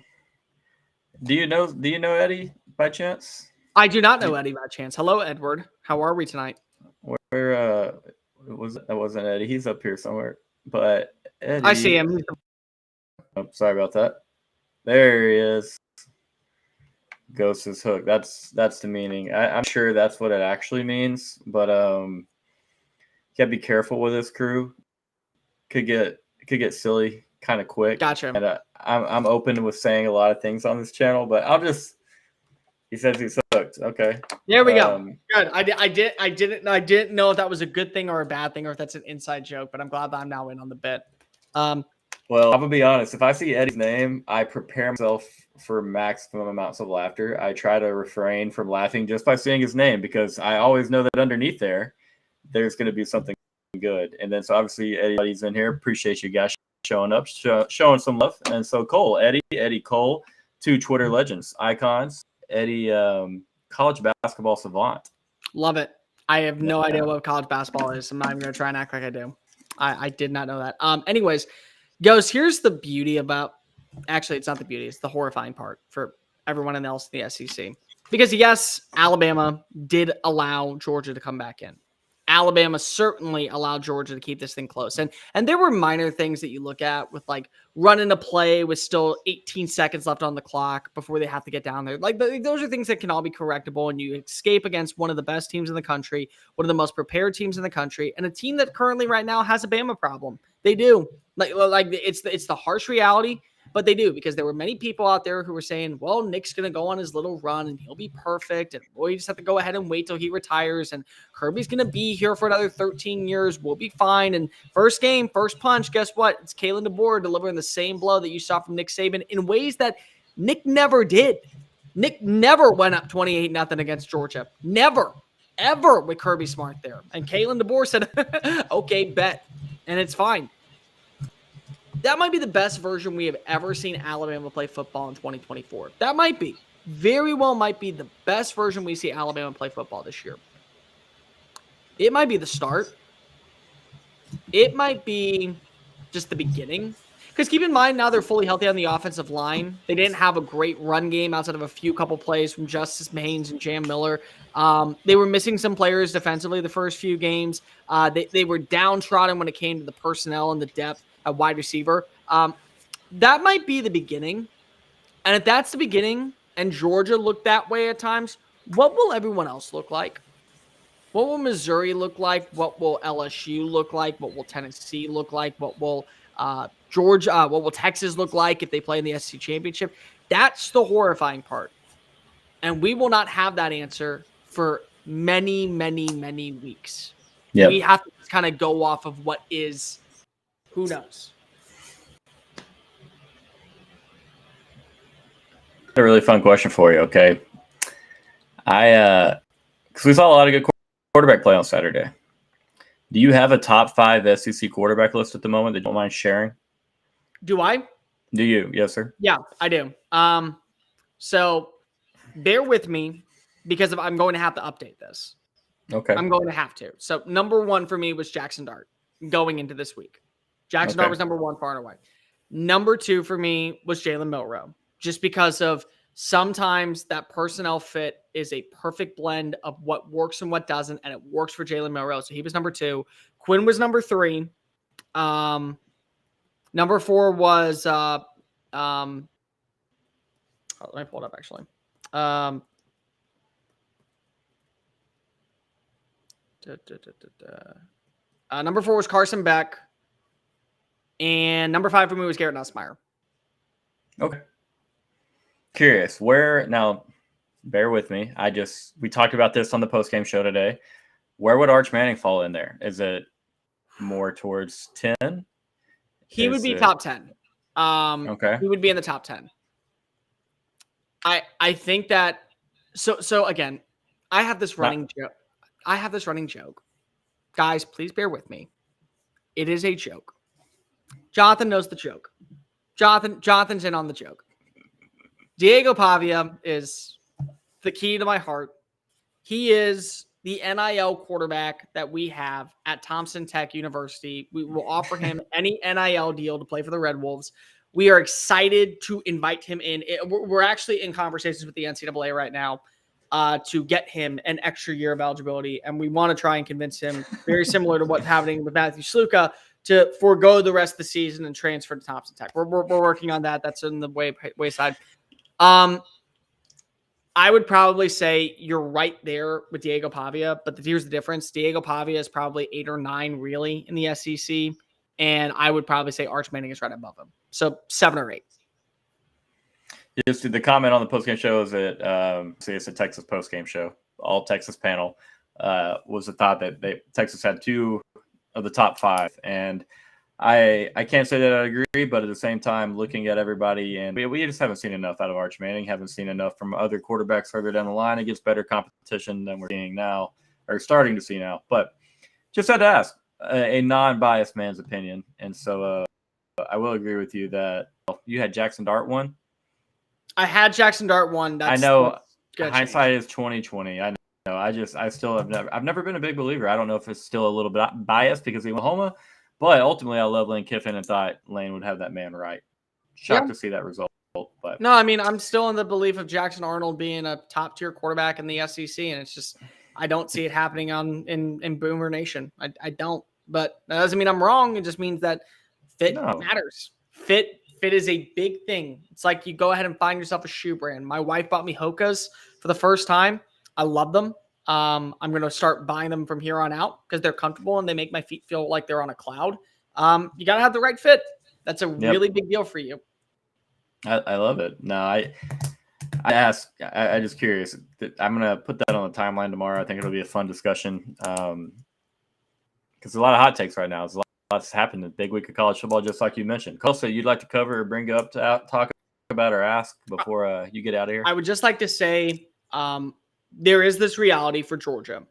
Do you know Eddie by chance? I do not know Eddie by chance. Hello, Edward. How are we tonight? That wasn't Eddie. He's up here somewhere. But Eddie, I see him. Oh, sorry about that. There he is. Ghost is hooked. That's the meaning. I'm sure that's what it actually means, but you gotta be careful with this crew. Could get silly kind of quick. Gotcha. And I'm open with saying a lot of things on this channel, but he says he's hooked. Okay. There we go. Good. I didn't know if that was a good thing or a bad thing or if that's an inside joke, but I'm glad that I'm now in on the bit. Well, I'm gonna be honest. If I see Eddie's name, I prepare myself for maximum amounts of laughter. I try to refrain from laughing just by seeing his name because I always know that underneath there's going to be something good. And then so obviously Eddie's in here. Appreciate you guys showing up, showing some love. And so Cole, Eddie Cole, 2 Twitter legends, icons. Eddie, college basketball savant. Love it. I have no idea what college basketball is. I'm not even going to try and act like I do. I did not know that. Anyways, Ghost, here's the beauty about – actually, it's not the beauty. It's the horrifying part for everyone else in the SEC. Because, yes, Alabama did allow Georgia to come back in. Alabama certainly allowed Georgia to keep this thing close. And there were minor things that you look at with like running a play with still 18 seconds left on the clock before they have to get down there. Like those are things that can all be correctable, and you escape against one of the best teams in the country, one of the most prepared teams in the country, and a team that currently right now has a Bama problem. They do. Like it's the harsh reality. But they do, because there were many people out there who were saying, well, Nick's going to go on his little run and he'll be perfect. And boy, you just have to go ahead and wait till he retires. And Kirby's going to be here for another 13 years. We'll be fine. And first game, first punch, guess what? It's Kalen DeBoer delivering the same blow that you saw from Nick Saban in ways that Nick never did. Nick never went up 28-0 against Georgia. Never, ever with Kirby Smart there. And Kalen DeBoer said, okay, bet. And it's fine. That might be the best version we have ever seen Alabama play football in 2024. That might be. Very well might be the best version we see Alabama play football this year. It might be the start. It might be just the beginning. Because keep in mind, now they're fully healthy on the offensive line. They didn't have a great run game outside of a few couple plays from Justice Haynes and Jam Miller. They were missing some players defensively the first few games. They were downtrodden when it came to the personnel and the depth at wide receiver. That might be the beginning. And if that's the beginning and Georgia looked that way at times, what will everyone else look like? What will Missouri look like? What will LSU look like? What will Tennessee look like? What will Georgia, what will Texas look like if they play in the SEC championship? That's the horrifying part. And we will not have that answer for many, many, many weeks. Yep. We have to kind of go off of what is. Who knows? A really fun question for you, okay? Because we saw a lot of good quarterback play on Saturday. Do you have a top 5 SEC quarterback list at the moment that you don't mind sharing? Do I? Do you? Yes, sir. Yeah, I do. So bear with me because I'm going to have to update this. Okay. I'm going to have to. So number 1 for me was Jackson Dart going into this week. Jackson Dart was number 1 far and away. Number 2 for me was Jalen Milroe, just because of sometimes that personnel fit is a perfect blend of what works and what doesn't, and it works for Jalen Milroe. So he was number 2. Quinn was number 3. Number 4 was let me pull it up actually. Number 4 was Carson Beck. And number 5 for me was Garrett Nussmeier. Okay. Curious, where now, bear with me. We talked about this on the postgame show today. Where would Arch Manning fall in there? Is it more towards 10? He would be top 10. Okay. He would be in the top 10. I think that so again, I have this running joke. Guys, please bear with me. It is a joke. Jonathan knows the joke. Jonathan's in on the joke. Diego Pavia is the key to my heart. He is the NIL quarterback that we have at Thompson Tech University. We will offer him any NIL deal to play for the Red Wolves. We are excited to invite him in. We're actually in conversations with the NCAA right now to get him an extra year of eligibility, and we want to try and convince him, very similar to what's happening with Matthew Sluka, to forego the rest of the season and transfer to Thompson Tech. We're working on that. That's in the wayside. I would probably say you're right there with Diego Pavia, but here's the difference. Diego Pavia is probably 8 or 9 really in the SEC, and I would probably say Arch Manning is right above him. So 7 or 8. Just the comment on the postgame show is that it's a Texas postgame show. All Texas panel was the thought that Texas had 2 of the top 5, and I can't say that I agree, but at the same time, looking at everybody, and we just haven't seen enough out of Arch Manning, haven't seen enough from other quarterbacks further down the line against better competition than we're seeing now, or starting to see now. But just had to ask a non-biased man's opinion, and so I will agree with you that you had Jackson Dart 1. I had Jackson Dart 1. I know hindsight is 20/20. I know. I've never been a big believer. I don't know if it's still a little bit biased because he went Oklahoma. But ultimately, I love Lane Kiffin and thought Lane would have that man right. Shocked to see that result. But no, I mean, I'm still in the belief of Jackson Arnold being a top tier quarterback in the SEC, and it's just I don't see it happening in Boomer Nation. I don't, but that doesn't mean I'm wrong. It just means that fit matters. Fit is a big thing. It's like you go ahead and find yourself a shoe brand. My wife bought me Hoka's for the first time. I love them. I'm going to start buying them from here on out because they're comfortable and they make my feet feel like they're on a cloud. You got to have the right fit. That's a really big deal for you. I love it. No, I just curious. I'm going to put that on the timeline tomorrow. I think it'll be a fun discussion because there's a lot of hot takes right now. There's a lot that's happened in the big week of college football, just like you mentioned. Kosa, you'd like to cover or bring up to talk about or ask before you get out of here? I would just like to say there is this reality for Georgia,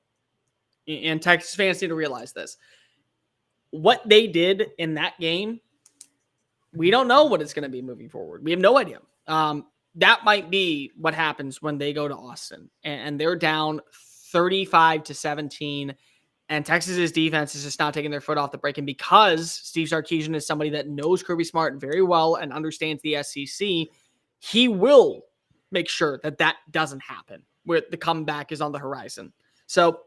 and Texas fans need to realize this. What they did in that game, we don't know what it's going to be moving forward. We have no idea. That might be what happens when they go to Austin and they're down 35-17, and Texas's defense is just not taking their foot off the brake. And because Steve Sarkisian is somebody that knows Kirby Smart very well and understands the SEC, he will make sure that that doesn't happen, where the comeback is on the horizon. So,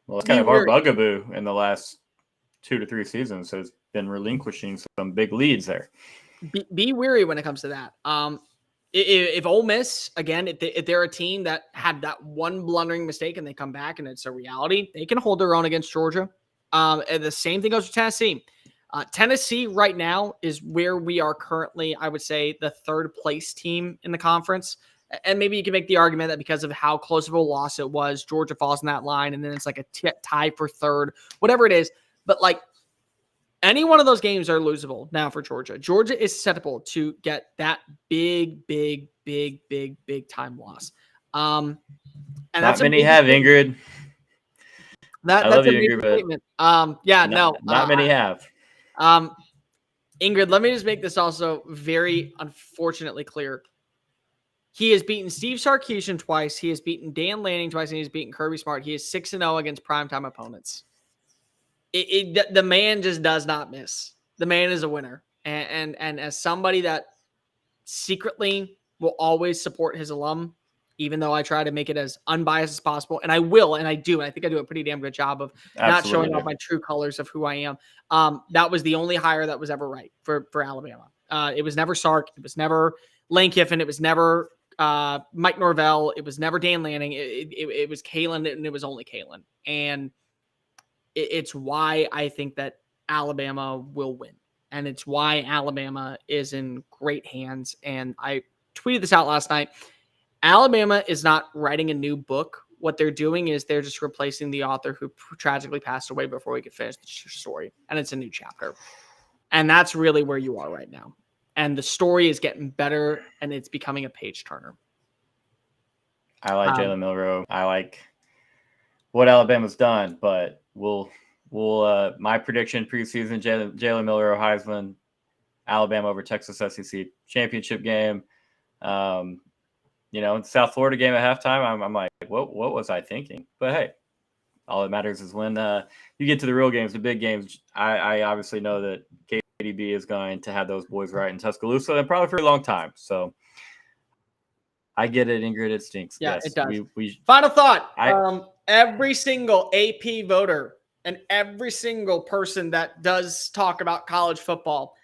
well, it's kind of our bugaboo in the last 2 to 3 seasons has been relinquishing some big leads there. Be wary when it comes to that. If Ole Miss, again, if they're a team that had that one blundering mistake and they come back and it's a reality, they can hold their own against Georgia. And the same thing goes with Tennessee. Tennessee right now is where we are currently, I would say, the third place team in the conference. And maybe you can make the argument that because of how close of a loss it was, Georgia falls in that line, and then it's like a tie for third, whatever it is. But like any one of those games are losable now for Georgia. Georgia is susceptible to get that big time loss. And not many have, Ingrid. That's a big statement. Not many have. Ingrid, let me just make this also very unfortunately clear. He has beaten Steve Sarkisian twice. He has beaten Dan Lanning twice, and he's beaten Kirby Smart. He is 6-0 against primetime opponents. The man just does not miss. The man is a winner. And as somebody that secretly will always support his alum, even though I try to make it as unbiased as possible, and I will, and I do, and I think I do a pretty damn good job of not showing off my true colors of who I am. That was the only hire that was ever right for Alabama. It was never Sark. It was never Lane Kiffin. It was never Mike Norvell. It was never Dan Lanning. It was Kalen, and it was only Kalen. And it's why I think that Alabama will win. And it's why Alabama is in great hands. And I tweeted this out last night. Alabama is not writing a new book. What they're doing is they're just replacing the author who tragically passed away before we could finish the story. And it's a new chapter. And that's really where you are right now. And the story is getting better, and it's becoming a page turner. I like Jalen Milroe. I like what Alabama's done, but we'll my prediction preseason: Jalen Milroe, Heisman, Alabama over Texas SEC championship game. South Florida game at halftime. I'm like, what was I thinking? But hey, all that matters is when you get to the real games, the big games. I obviously know that KDB is going to have those boys right in Tuscaloosa and probably for a long time. So I get it, Ingrid. It stinks. Yeah, yes, it does. Final thought. Every single AP voter and every single person that does talk about college football,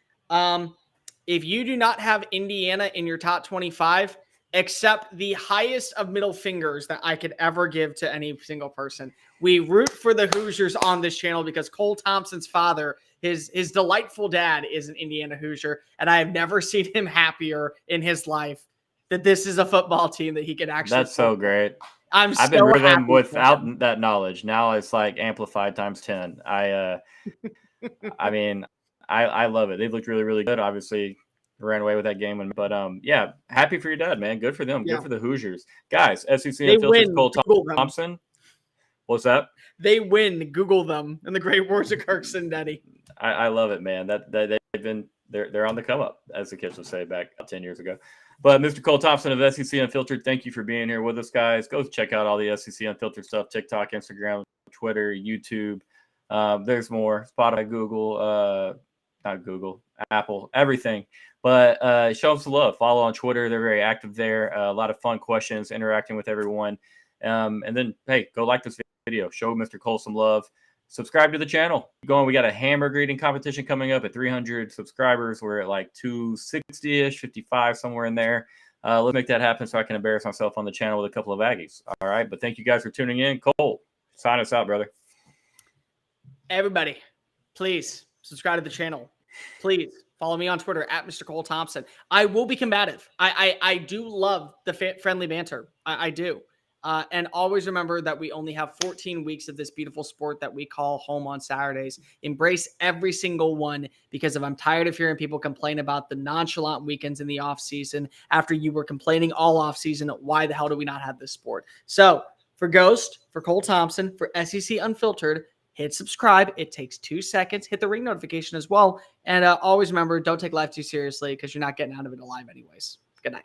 if you do not have Indiana in your top 25, accept the highest of middle fingers that I could ever give to any single person. We root for the Hoosiers on this channel because Cole Thompson's father, his delightful dad, is an Indiana Hoosier, and I have never seen him happier in his life that this is a football team that he can actually. That's so great. I've been with him without that knowledge. Now it's like amplified times 10. I mean, I love it. They've looked really, really good. Obviously, ran away with that game, but yeah, happy for your dad, man. Good for them. Yeah. Good for the Hoosiers, guys. SEC Unfiltered, Cole Thompson. What's that? They win. Google them in the great words of Kirk Sendetti. I love it, man. That they're on the come up, as the kids would say back 10 years ago. But Mr. Cole Thompson of SEC Unfiltered, thank you for being here with us, guys. Go check out all the SEC Unfiltered stuff: TikTok, Instagram, Twitter, YouTube. There's more. Spotify, Google, not Google, Apple, everything. But show them some love. Follow on Twitter. They're very active there. A lot of fun questions, interacting with everyone. And then, hey, go like this video. Show Mr. Cole some love. Subscribe to the channel. Going, we got a hammer greeting competition coming up at 300 subscribers. We're at like 260-ish, 55, somewhere in there. Let's make that happen so I can embarrass myself on the channel with a couple of Aggies. All right. But thank you guys for tuning in. Cole, sign us out, brother. Everybody, please subscribe to the channel. Please follow me on Twitter at Mr. Cole Thompson. I will be combative. I do love the friendly banter. I do. And always remember that we only have 14 weeks of this beautiful sport that we call home on Saturdays. Embrace every single one, because if I'm tired of hearing people complain about the nonchalant weekends in the off season after you were complaining all off season, why the hell do we not have this sport? So for Ghost, for Cole Thompson, for SEC Unfiltered, hit subscribe. It takes 2 seconds. Hit the ring notification as well. And always remember, don't take life too seriously, because you're not getting out of it alive anyways. Good night.